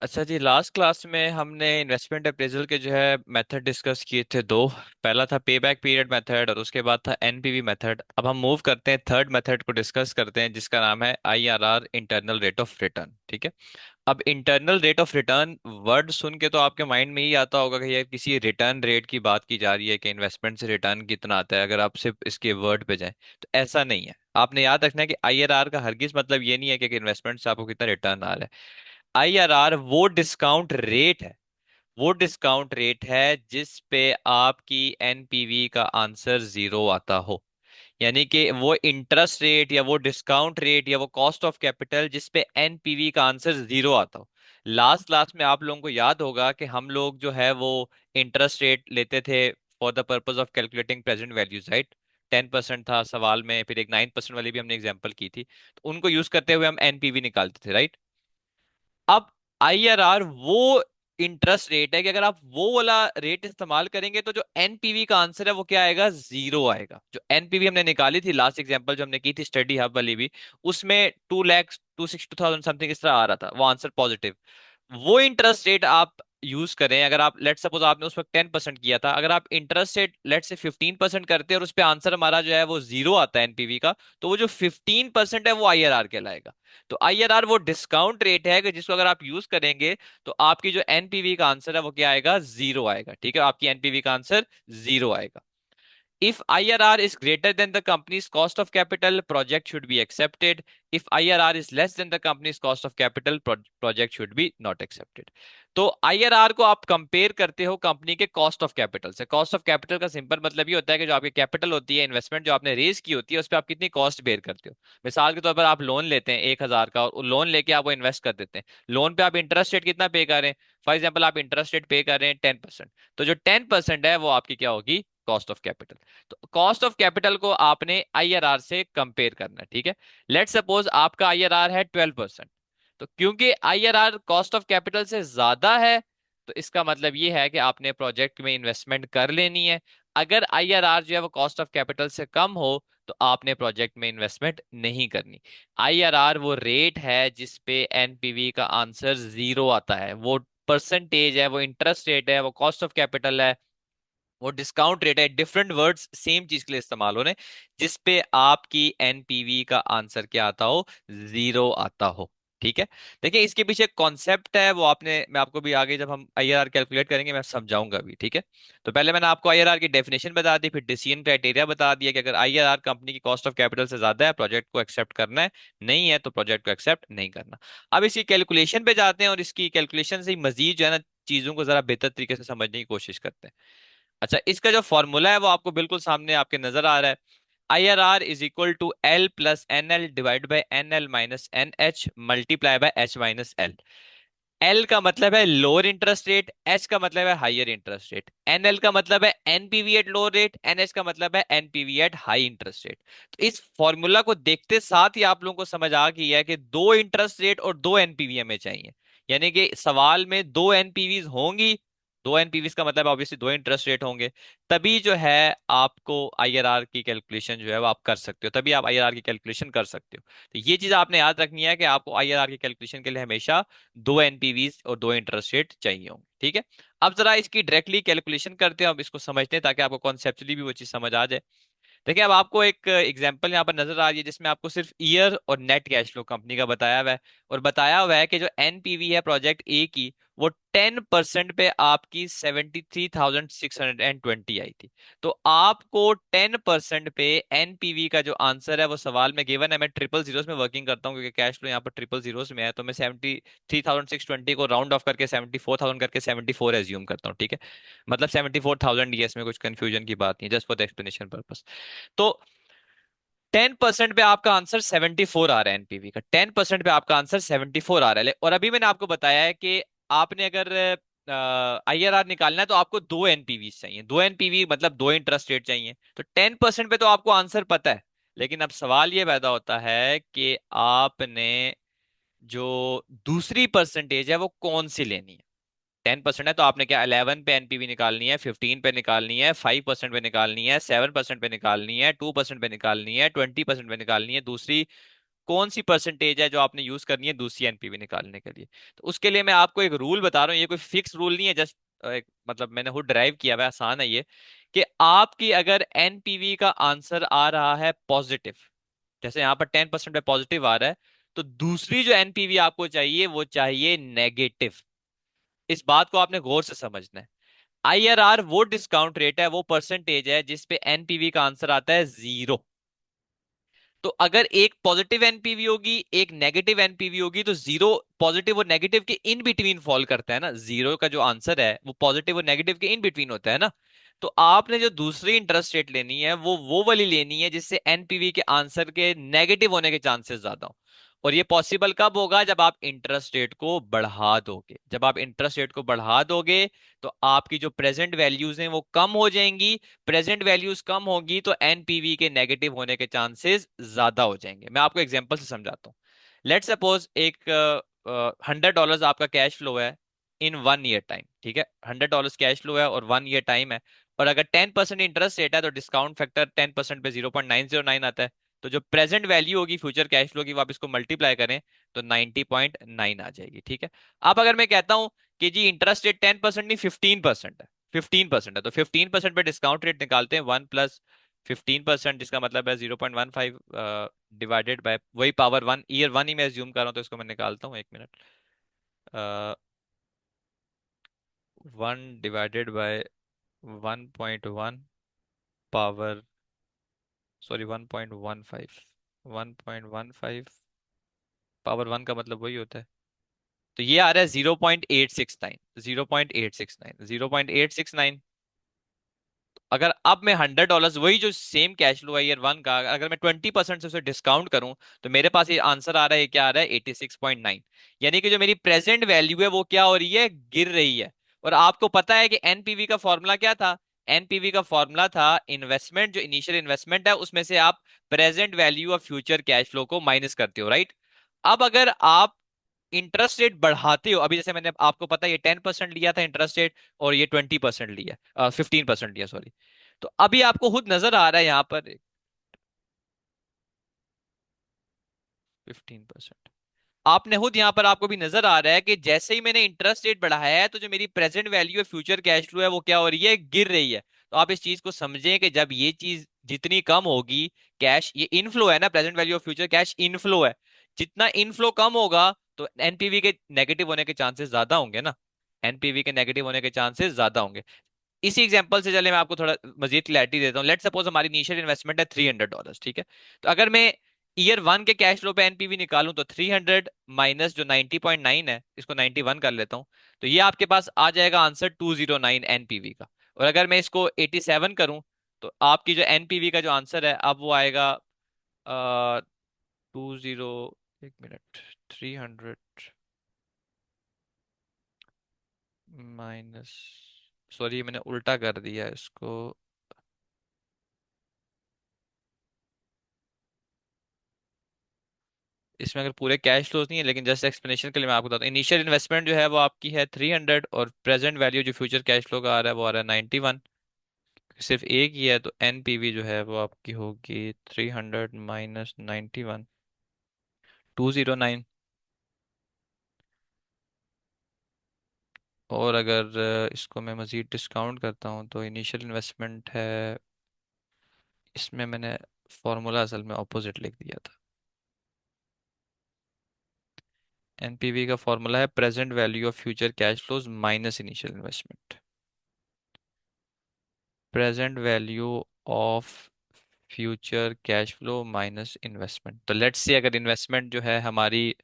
अच्छा जी, last class में हमने इन्वेस्टमेंट अप्रेजल के जो है मेथड डिस्कस किए थे दो। पहला था पे बैक पीरियड मेथड और उसके बाद था एनपीवी मेथड। अब हम मूव करते हैं थर्ड मेथड को डिस्कस करते हैं जिसका नाम है IRR, internal rate of return. ठीक है। अब internal rate of return word सुन के तो आपके माइंड में ही आता होगा कि यार किसी रिटर्न रेट की बात की जा रही है कि इन्वेस्टमेंट से रिटर्न कितना आता है, अगर आप सिर्फ इसके वर्ड पे जाएं। तो ऐसा नहीं है। आपने याद रखना है कि आईआरआर का हरगिज मतलब ये नहीं है कि इन्वेस्टमेंट से आपको कितना रिटर्न आ रहा है। आईआरआर वो डिस्काउंट रेट है, वो डिस्काउंट रेट है जिस पे आपकी एनपीवी का आंसर जीरो आता हो। यानी कि वो इंटरेस्ट रेट या वो डिस्काउंट रेट या वो कॉस्ट ऑफ कैपिटल जिस पे एनपीवी का आंसर जीरो आता हो। लास्ट क्लास में आप लोगों को याद होगा कि हम लोग जो है वो इंटरेस्ट रेट लेते थे for the purpose of calculating present values, right. 10% था सवाल में, फिर एक 9% वाली भी हमने एग्जांपल की थी, तो उनको यूज करते हुए हम एनपीवी निकालते थे, राइट। अब आईआरआर वो इंटरेस्ट रेट है कि अगर आप वो वाला रेट इस्तेमाल करेंगे तो जो एनपीवी का आंसर है वो क्या आएगा, जीरो आएगा। जो एनपीवी हमने निकाली थी लास्ट एग्जांपल जो हमने की थी स्टडी हब वाली भी, उसमें 2,62,000 समथिंग इस तरह आ रहा था वो आंसर पॉजिटिव। वो इंटरेस्ट रेट आप यूज करें, अगर आप लेट सपोज आपने उस वक्त 10% किया था, अगर आप इंटरेस्ट रेट लेट से 15% करते हैं और उस पे आंसर हमारा जो है वो जीरो आता है एनपीवी का, तो वो जो 15% है वो आईआरआर कहलाएगा। तो आईआरआर वो डिस्काउंट रेट है कि जिसको अगर आप यूज करेंगे तो आपकी जो एनपीवी का आंसर है वो क्या आएगा, जीरो आएगा। ठीक है, आपकी एनपीवी का आंसर जीरो आएगा। If IRR is greater than the company's cost of capital, project should be accepted. If IRR is less than the company's cost of capital, project should be not accepted. तो IRR को आप compare करते हो company के cost of capital से। Cost of capital का simple मतलब ये होता है कि जो आपकी कैपिटल होती है, इन्वेस्टमेंट जो आपने रेज की होती है, उस पर आप कितनी कॉस्ट बेयर करते हो। मिसाल के तौर पर आप लोन लेते हैं 1,000 का और लोन लेके आप वो इन्वेस्ट कर देते हैं। लोन पे आप इंटरेस्ट रेट कितना पे कर रहे हैं, फॉर एग्जाम्पल आप इंटरेस्ट रेट पे कर रहे हैं 10%। तो जो 10% है वो आपकी क्या होगी, कॉस्ट ऑफ कैपिटल। तो कॉस्ट ऑफ कैपिटल को आपने आईआरआर से कंपेयर करना है, ठीक है। लेट सपोज आपका आईआरआर है 12%। तो क्योंकि आईआरआर कॉस्ट ऑफ कैपिटल से ज्यादा है, तो इसका मतलब ये है कि आपने प्रोजेक्ट में इन्वेस्टमेंट कर लेनी है। अगर आईआरआर जो है वो कॉस्ट ऑफ कैपिटल से कम हो तो आपने प्रोजेक्ट में इन्वेस्टमेंट नहीं करनी। आईआरआर वो रेट है जिस पे एनपीवी का आंसर जीरो आता है, वो परसेंटेज है, वो इंटरेस्ट रेट है, वो कॉस्ट ऑफ कैपिटल है, वो डिस्काउंट रेट है। डिफरेंट वर्ड्स सेम चीज के लिए इस्तेमाल हो रहे हैं, जिसपे आपकी एनपीवी का आंसर क्या आता हो, जीरो आता हो। ठीक है। देखिए इसके पीछे कॉन्सेप्ट है वो आपने, मैं आपको भी आगे जब हम आईआरआर कैलकुलेट करेंगे मैं समझाऊंगा भी, ठीक है। तो पहले मैंने आपको आईआरआर की डेफिनेशन बता दी, फिर डिसीजन क्राइटेरिया बता दिया कि अगर आईआरआर कंपनी की कॉस्ट ऑफ कैपिटल से ज्यादा है प्रोजेक्ट को एक्सेप्ट करना है, नहीं है तो प्रोजेक्ट को एक्सेप्ट नहीं करना। अब इसकी कैलकुलेशन पे जाते हैं और इसकी कैलकुलेशन से ही मजीद जो है ना चीजों को जरा बेहतर तरीके से समझने की कोशिश करते हैं। अच्छा, इसका जो फॉर्मूला है वो आपको बिल्कुल सामने आपके नजर आ रहा है। IRR is equal to L plus N L divide by N L minus N H multiply by H minus L. L का मतलब है लोअर इंटरेस्ट रेट, एच का मतलब है higher interest rate, N L का मतलब है NPV at lower rate, N H का मतलब है NPV at high interest rate. तो इस फॉर्मूला को देखते साथ ही आप लोगों को समझ आ गई है कि दो इंटरेस्ट रेट और दो एनपीवी हमें चाहिए। यानी कि सवाल में दो एनपीवीज होंगी, दो एनपीवीज का मतलब ऑब्वियसली दो इंटरेस्ट रेट होंगे, तभी जो है आपको आईआरआर की कैलकुलेशन जो है वो आप कर सकते हो, तभी आप आईआरआर की कैलकुलेशन कर सकते हो। तो ये चीज आपने याद रखनी है कि आपको आईआरआर की कैलकुलेशन के लिए हमेशा दो एनपीवीज और दो इंटरेस्ट रेट चाहिए होंगे, ठीक है। अब जरा इसकी डायरेक्टली कैलकुलेशन करते हैं, अब इसको समझते हैं ताकि आपको कॉन्सेप्चुअली भी वो चीज समझ आ जाए। देखिए अब आपको एक एग्जांपल यहाँ पर नजर आ रही है जिसमें आपको सिर्फ ईयर और नेट कैश फ्लो कंपनी का बताया हुआ है, और बताया हुआ है कि जो एनपीवी है प्रोजेक्ट ए की वो 10% पे आपकी 73,620 आई थी। तो आपको 10% पे एनपीवी का जो आंसर है वो सवाल में गिवन है। मैं ट्रिपल जीरोस में वर्किंग करता हूँ क्योंकि कैश फ्लो यहाँ पर ट्रिपल जीरोस में है, तो मैं 73,620 को राउंड ऑफ करके 74,000 करके 74 एज्यूम करता हूँ, ठीक है। मतलब 74,000 ही है, इसमें कुछ कंफ्यूजन की बात नहीं, just for the explanation purpose. तो 10% पे आपका आंसर 74 आ रहा है, एनपीवी का 10% पे आपका आंसर 74 आ रहा है। और अभी मैंने आपको बताया है कि आपने अगर आईआरआर निकालना है तो आपको दो एनपीवी चाहिए, दो एनपीवी मतलब दो इंटरेस्ट रेट चाहिए। तो 10% पे तो आपको आंसर पता है, लेकिन अब सवाल ये पैदा होता है कि आपने जो दूसरी परसेंटेज है वो कौन सी लेनी है। 10% है तो आपने क्या 11 पे एनपीवी निकालनी है, 15 पे निकालनी है, 5% पे निकालनी है, 7% पे निकालनी है, 2% पे निकालनी है, 20% पे निकालनी है, दूसरी कौन सी परसेंटेज है जो आपने यूज करनी है दूसरी एनपीवी निकालने के लिए। तो उसके लिए मैं आपको एक रूल बता रहा हूँ, ये कोई फिक्स रूल नहीं है, जस्ट एक मतलब मैंने खुद ड्राइव किया हुआ है, आसान है ये। कि आपकी अगर एनपीवी का आंसर आ रहा है पॉजिटिव, जैसे यहाँ पर 10% पे पॉजिटिव आ रहा है, तो दूसरी जो एनपीवी आपको चाहिए वो चाहिए नेगेटिव। इस बात को आपने गौर से समझना है। आईआरआर वो डिस्काउंट रेट है, वो परसेंटेज है जिसपे एनपीवी का आंसर आता है 0। तो अगर एक पॉजिटिव एनपीवी होगी एक नेगेटिव एनपीवी होगी, तो जीरो पॉजिटिव और नेगेटिव के इन बिटवीन फॉल करता है ना, जीरो का जो आंसर है वो पॉजिटिव और नेगेटिव के इन बिटवीन होता है ना। तो आपने जो दूसरी इंटरेस्ट रेट लेनी है वो वाली लेनी है जिससे एनपीवी के आंसर के नेगेटिव होने के चांसेस ज्यादा हो। और ये पॉसिबल कब होगा, जब आप इंटरेस्ट रेट को बढ़ा दोगे। जब आप इंटरेस्ट रेट को बढ़ा दोगे तो आपकी जो प्रेजेंट वैल्यूज हैं वो कम हो जाएंगी। प्रेजेंट वैल्यूज कम होगी तो एनपीवी के नेगेटिव होने के चांसेस ज्यादा हो जाएंगे। मैं आपको एग्जांपल से समझाता हूँ। लेट सपोज एक $100 आपका कैश फ्लो है इन 1 ईयर टाइम, ठीक है। $100 कैश फ्लो है और 1 ईयर टाइम है। और अगर 10% इंटरेस्ट रेट है तो डिस्काउंट फैक्टर 10% पे 0.909 आता है। तो जो प्रेजेंट वैल्यू होगी फ्यूचर कैश फ्लो की, वो आप इसको मल्टीप्लाई करें तो 90.9 आ जाएगी, ठीक है। अब अगर मैं कहता हूं कि जी इंटरेस्ट रेट 10% नहीं 15% है, 15% है, तो 15% पे डिस्काउंट रेट निकालते हैं 1 + 15%, जिसका मतलब है 0.15 डिवाइडेड बाय वही पावर वन, ईयर वन ही मैं एज्यूम कर रहा हूँ तो इसको मैं निकालता हूँ, 1 minute. 1 divided by 1.1 power, sorry 1.15, 1.15 power one का मतलब वही होता है। तो ये आ रहा है 0.869, 0.869, 0.869। अगर अब मैं $100 वही जो सेम कैश फ्लो है ईयर वन का, अगर मैं 20% से उसे डिस्काउंट करूं तो मेरे पास ये आंसर आ रहा है, क्या आ रहा है 86.9। यानी कि जो मेरी प्रेजेंट वैल्यू है वो क्या हो रही है, गिर रही है। और आपको पता है कि एनपीवी का फॉर्मूला क्या था। एनपीवी का फॉर्मूला था इन्वेस्टमेंट, जो इनिशियल इन्वेस्टमेंट है उसमें से आप present value of future cash flow को माइनस करते हो, राइट। अब अगर आप इंटरेस्ट रेट बढ़ाते हो, अभी जैसे मैंने आपको पता है ये 10% लिया था इंटरेस्ट रेट और ये 20% लिया, 15% लिया, सॉरी। तो अभी आपको खुद नजर आ रहा है यहाँ पर 15%। आपने खुद यहाँ पर आपको भी नजर आ रहा है कि जैसे ही मैंने इंटरेस्ट रेट बढ़ाया है तो जो मेरी प्रेजेंट वैल्यू है फ्यूचर कैश फ्लो है वो क्या हो रही है, गिर रही है। तो आप इस चीज को समझें कि जब ये चीज जितनी कम होगी, कैश ये इनफ्लो है ना, present value of future cash inflow है, जितना इनफ्लो कम होगा तो एनपीवी के नेगेटिव होने के चांसेस ज्यादा होंगे ना। एनपीवी के नेगेटिव होने के चांसेस ज्यादा होंगे। इसी एग्जांपल से चले मैं आपको थोड़ा मजीद क्लैरिटी देता हूँ। लेट सपोज हमारी इनिशियल इन्वेस्टमेंट है $300, ठीक है। तो अगर मैं ईयर वन के कैश फ्लो पे एनपीवी निकालूं तो 300 माइनस जो 90.9 है, इसको 91 कर लेता हूँ, तो ये आपके पास आ जाएगा आंसर 209 एनपीवी का। और अगर मैं इसको 87 करूं तो आपकी जो एनपीवी का जो आंसर है अब वो आएगा 20, 1 मिनट, 300 माइनस, सॉरी मैंने उल्टा कर दिया इसको। इसमें अगर पूरे कैश फ्लोज नहीं है, लेकिन जस्ट एक्सप्लेनेशन के लिए मैं आपको बताता हूँ। इनिशियल इन्वेस्टमेंट जो है वो आपकी है 300 और प्रेजेंट वैल्यू जो फ्यूचर कैश फ्लो का आ रहा है वो आ रहा है 91। सिर्फ एक ही है तो एनपीवी जो है वो आपकी होगी 300 माइनस 91, 209। और अगर इसको मैं मजीद डिस्काउंट करता हूँ तो इनिशियल इन्वेस्टमेंट है, इसमें मैंने फॉर्मूला असल में ऑपोजिट लिख दिया था। एनपीवी का फॉर्मूला है present value of future cash flows minus initial investment. Present value of future cash flow minus investment. तो लेट्स से अगर इन्वेस्टमेंट जो है हमारी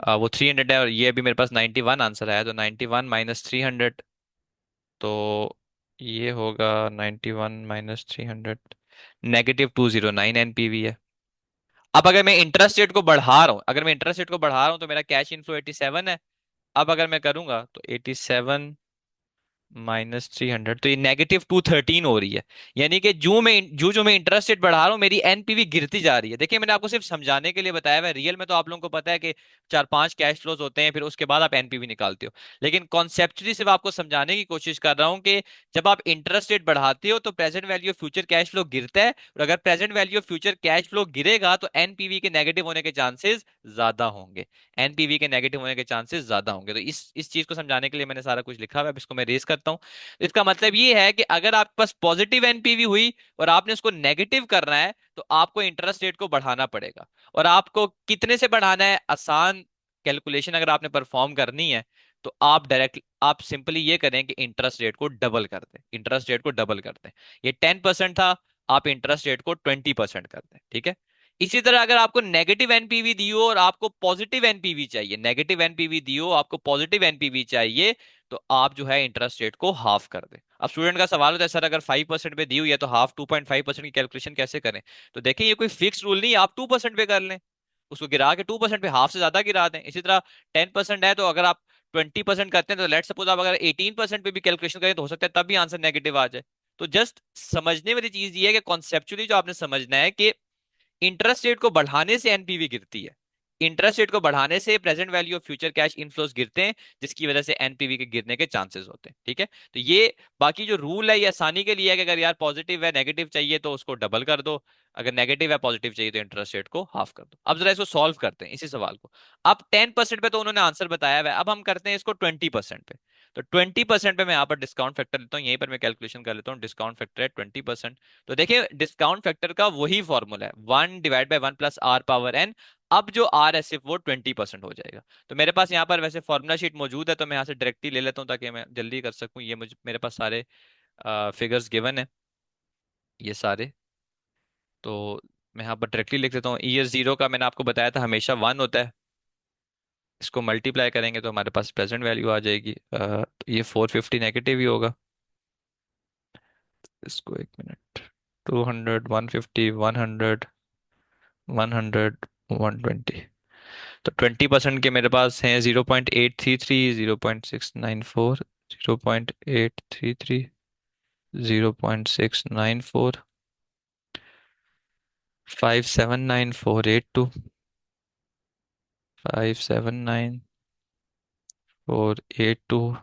वो 300 है और ये अभी मेरे पास 91 आंसर आया, तो 91 माइनस 300, तो ये होगा 91 - 300, -209 एनपीवी है। अब अगर मैं इंटरेस्ट रेट को बढ़ा रहा हूँ, अगर मैं इंटरेस्ट रेट को बढ़ा रहा हूँ तो मेरा कैश इनफ्लो 87 है। अब अगर मैं करूंगा तो 87 -300, तो ये -213 हो रही है। यानी कि जो मैं इंटरेस्ट रेट बढ़ा रहा हूँ मेरी एनपीवी गिरती जा रही है। देखिए मैंने आपको सिर्फ समझाने के लिए बताया हुआ है, रियल में तो आप लोगों को पता है कि 4-5 कैश फ्लोज होते हैं, फिर उसके बाद आप एनपीवी निकालते हो। लेकिन कॉन्सेप्चुअली सिर्फ आपको समझाने की कोशिश कर रहा हूँ कि जब आप इंटरेस्ट रेट बढ़ाते हो तो present value of future cash flow गिरता है, और अगर present value of future cash flow गिरेगा तो एनपीवी के नेगेटिव होने के चांसेस ज्यादा होंगे। एनपीवी के नेगेटिव होने के चांसेस ज्यादा होंगे। तो इस चीज को समझाने के लिए मैंने सारा कुछ लिखा हुआ है, अब इसको मैं रेस करता हूँ। इसका मतलब ये है कि अगर आपके पास पॉजिटिव एनपीवी हुई और आपने उसको नेगेटिव करना है तो आपको इंटरेस्ट रेट को बढ़ाना पड़ेगा। और आपको कितने से बढ़ाना है, आसान कैलकुलेशन अगर आपने परफॉर्म करनी है तो आप सिंपली ये करें कि इंटरेस्ट रेट को डबल कर दें। इंटरेस्ट रेट को डबल कर दें। ये 10% था, आप इंटरेस्ट रेट को 20% कर दें, ठीक है। इसी तरह अगर आपको नेगेटिव एनपीवी दी हो और आपको पॉजिटिव एनपीवी चाहिए, नेगेटिव एनपीवी दी हो आपको पॉजिटिव एनपीवी चाहिए, तो आप जो है इंटरेस्ट रेट को हाफ कर दें। अब स्टूडेंट का सवाल होता है सर अगर 5% पे दी हुई है तो हाफ 2.5% की कैलकुलेशन कैसे करें। तो देखिए ये कोई फिक्स रूल नहीं है, आप 2% पे कर लें, उसको गिरा के 2% पे हाफ से ज्यादा गिरा दें। इसी तरह 10% है तो अगर आप 20% करते हैं तो लेट सपोज आप अगर 18% पे भी कैलकुलेशन करें तो हो सकता है तब भी आंसर नेगेटिव आ जाए। तो जस्ट समझने वाली चीज ये है कि कॉन्सेप्चुअली जो आपने समझना है कि इंटरेस्ट रेट को बढ़ाने से एनपीवी गिरती है, इंटरेस्ट रेट को बढ़ाने से present value of future cash inflows गिरते हैं, जिसकी वजह से एनपीवी के गिरने के चांसेस होते हैं, ठीक है। तो ये बाकी जो रूल है ये आसानी के लिए है कि अगर यार पॉजिटिव है नेगेटिव चाहिए तो उसको डबल कर दो, अगर नेगेटिव है पॉजिटिव चाहिए तो इंटरेस्ट रेट को हाफ कर दो। अब जरा इसको सॉल्व करते हैं इसी सवाल को। अब 10% पे तो उन्होंने आंसर बताया हुआ है, अब हम करते हैं इसको 20% पे। तो 20% पे मैं यहाँ पर डिस्काउंट फैक्टर लेता हूँ, यहीं पर मैं कैलकुलेशन कर लेता हूँ। डिस्काउंट फैक्टर है 20%। तो देखिए डिस्काउंट फैक्टर का वही फॉर्मूला है, 1/1 + r⁻n। अब जो आर है सिर्फ वो 20% हो जाएगा। तो मेरे पास यहाँ पर वैसे फॉर्मूला शीट मौजूद है तो मैं यहाँ से डायरेक्टली ले लेता हूँ ताकि मैं जल्दी कर सकूँ। ये मुझे मेरे पास सारे फिगर्स गिवन है ये सारे। तो मैं यहाँ पर डायरेक्टली लिख देता हूँ। ES0 का मैंने आपको बताया था हमेशा 1 होता है। इसको मल्टीप्लाई करेंगे तो हमारे पास प्रेजेंट वैल्यू आ जाएगी। तो ये 450 नेगेटिव ही होगा। इसको एक मिनट, 200, 150, 100, 100, 120। तो 20% के मेरे पास हैं 0.833, 0.694, 0.833, 0.694, 579,482, 579,482,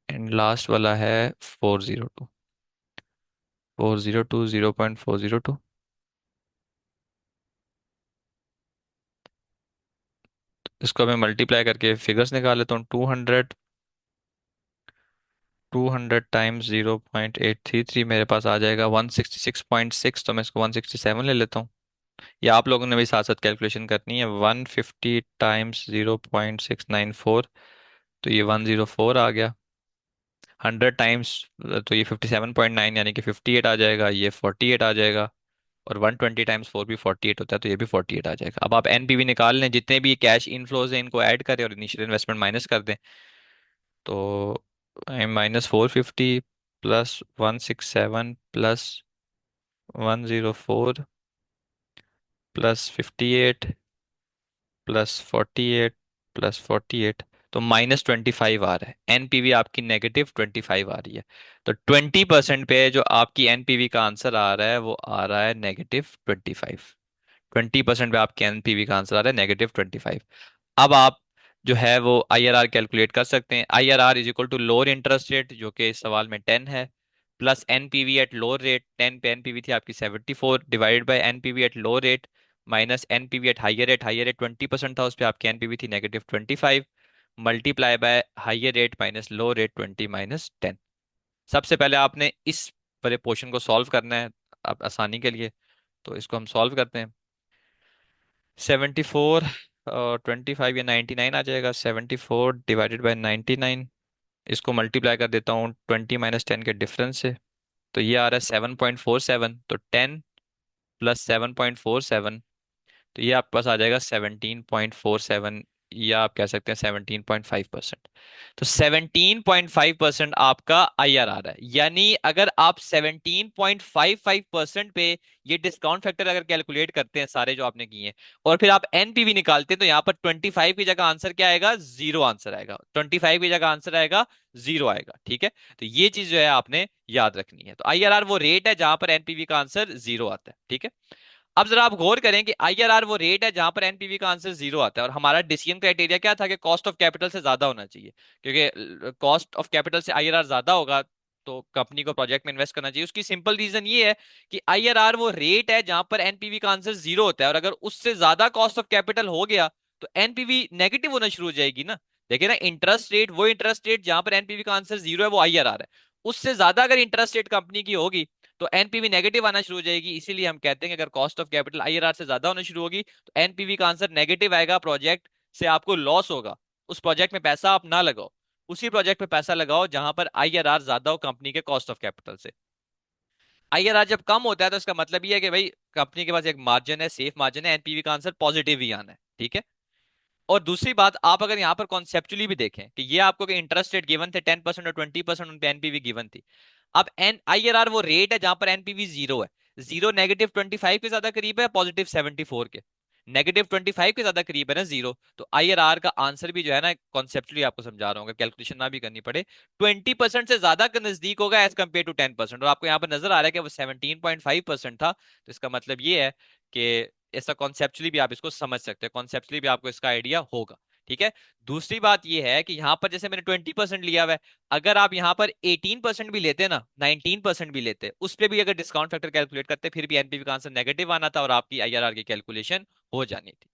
एंड लास्ट वाला है 402, 402, 0.402। इसको मैं मल्टीप्लाई करके फिगर्स निकाल लेता हूँ। 200 टाइम्स 0.833 मेरे पास आ जाएगा 166.6। तो मैं इसको 167 ले लेता हूँ। या आप लोगों ने भी साथ साथ कैलकुलेशन करनी है। 150 टाइम्स 0.694, तो ये 104 आ गया। 100 टाइम्स, तो ये 57.9 यानी कि 58 आ जाएगा, ये 48 आ जाएगा। और 120 टाइम्स 4 भी 48 होता है तो ये भी 48 आ जाएगा। अब आप एनपीवी निकाल लें, जितने भी कैश इनफ्लोज हैं इनको ऐड करें और इनिशियल इन्वेस्टमेंट माइनस कर दें। तो -450 +167 +104 +58 +48 +48, तो -25 आ रहा है। एनपीवी आपकी -25 आ रही है। तो 20% पे जो आपकी एनपीवी का आंसर आ रहा है वो आ रहा है -25। 20% पे आपके एनपीवी का आंसर आ रहा है -25। अब आप जो है वो आईआरआर कैलकुलेट कर सकते हैं। IRR is equal to lower interest rate जो कि इस सवाल में 10 है, plus NPV at lower rate. 10 पे एनपीवी थी आपकी 74, divided by NPV at lower rate minus NPV at higher rate. Higher rate 20% था, उस पर आपकी एनपीवी थी -25, multiply by higher rate minus low rate 20 - 10। सबसे पहले आपने इस वाले पोर्शन को सॉल्व करना है अब आसानी के लिए। तो इसको हम सॉल्व करते हैं। 74 और 25 या 99 आ जाएगा। 74 ÷ 99, इसको मल्टीप्लाई कर देता हूँ 20 - 10 के डिफरेंस से। तो ये आ रहा है 7.47। तो 10 + 7.47, तो ये आपके पास आ जाएगा 17.47 या आप कह सकते हैं 17.5%। तो 17.5% आपका आईआरआर है। यानी अगर आप 17.55% पे ये डिस्काउंट फैक्टर अगर कैलकुलेट करते हैं सारे जो आपने किए हैं, और फिर आप एनपीवी निकालते हैं, तो यहाँ पर 25 की जगह आंसर क्या आएगा? जीरो आंसर आएगा। 25 की जगह आंसर आएगा जीरो आएगा। ठीक है, तो ये चीज जो है आपने याद रखनी है। तो आईआरआर वो रेट है जहां पर एनपीवी का आंसर जीरो आता है। ठीक है, अब जरा आप गौर करें कि आईआरआर वो रेट है जहां पर एनपीवी का आंसर जीरो आता है, और हमारा डिसीजन क्राइटेरिया क्या था कि कॉस्ट ऑफ कैपिटल से ज्यादा होना चाहिए, क्योंकि कॉस्ट ऑफ कैपिटल से आईआरआर ज्यादा होगा तो कंपनी को प्रोजेक्ट में इन्वेस्ट करना चाहिए। उसकी सिंपल रीजन ये है कि आईआरआर वो रेट है जहां पर एनपीवी का आंसर जीरो होता है, और अगर उससे ज्यादा कॉस्ट ऑफ कैपिटल हो गया तो एनपीवी नेगेटिव होना शुरू हो जाएगी ना। देखिए ना, इंटरेस्ट रेट, वो इंटरेस्ट रेट जहां पर एनपीवी का आंसर जीरो है वो आईआरआर है। उससे ज्यादा अगर इंटरेस्ट रेट कंपनी की होगी तो एनपीवी नेगेटिव आना शुरू हो जाएगी। इसीलिए हम कहते हैं कि अगर कॉस्ट ऑफ कैपिटल आईआरआर से ज्यादा होना शुरू होगी तो एनपीवी का आंसर नेगेटिव आएगा, प्रोजेक्ट से आपको लॉस होगा। उस प्रोजेक्ट में पैसा आप ना लगाओ, उसी प्रोजेक्ट में पैसा लगाओ जहां पर आईआरआर ज्यादा हो कंपनी के कॉस्ट ऑफ कैपिटल से। आईआरआर जब कम होता है तो इसका मतलब ये है कि भाई कंपनी के पास एक मार्जिन है, सेफ मार्जिन है, एनपीवी का आंसर पॉजिटिव ही आना है। ठीक है, और दूसरी बात, आप अगर यहाँ पर कॉन्सेप्चुअली भी देखें कि ये आपको इंटरेस्ट रेट गिवन थे 10% और 20%, उन पे एनपीवी गिवन थी। अब एन आईआरआर वो रेट है जहां पर एनपीवी जीरो है। जीरो नेगेटिव 25 के ज्यादा करीब है, पॉजिटिव 74 के। नेगेटिव 25 के ज्यादा करीब है ना जीरो, तो आईआरआर का आंसर भी जो है ना, कॉन्सेप्चुअली आपको समझा रहा हूँ, कैलकुलेशन ना भी करनी पड़े, 20% से ज्यादा के नजदीक होगा एज कम्पेयर टू 10%। और आपको यहाँ पर नजर आ रहा है कि वो 17.5% था, तो इसका मतलब ये है कि ऐसा कॉन्सेप्चुअली भी आप इसको समझ सकते हैं, कॉन्सेप्चुअली भी आपको इसका आइडिया होगा। ठीक है, दूसरी बात यह है कि यहाँ पर जैसे मैंने 20% लिया हुआ है, अगर आप यहाँ पर 18% भी लेते ना, 19% भी लेते, उस पर भी अगर डिस्काउंट फैक्टर कैलकुलेट करते, फिर भी एनपीवी का आंसर नेगेटिव आना था और आपकी आईआरआर की कैलकुलेशन हो जानी थी।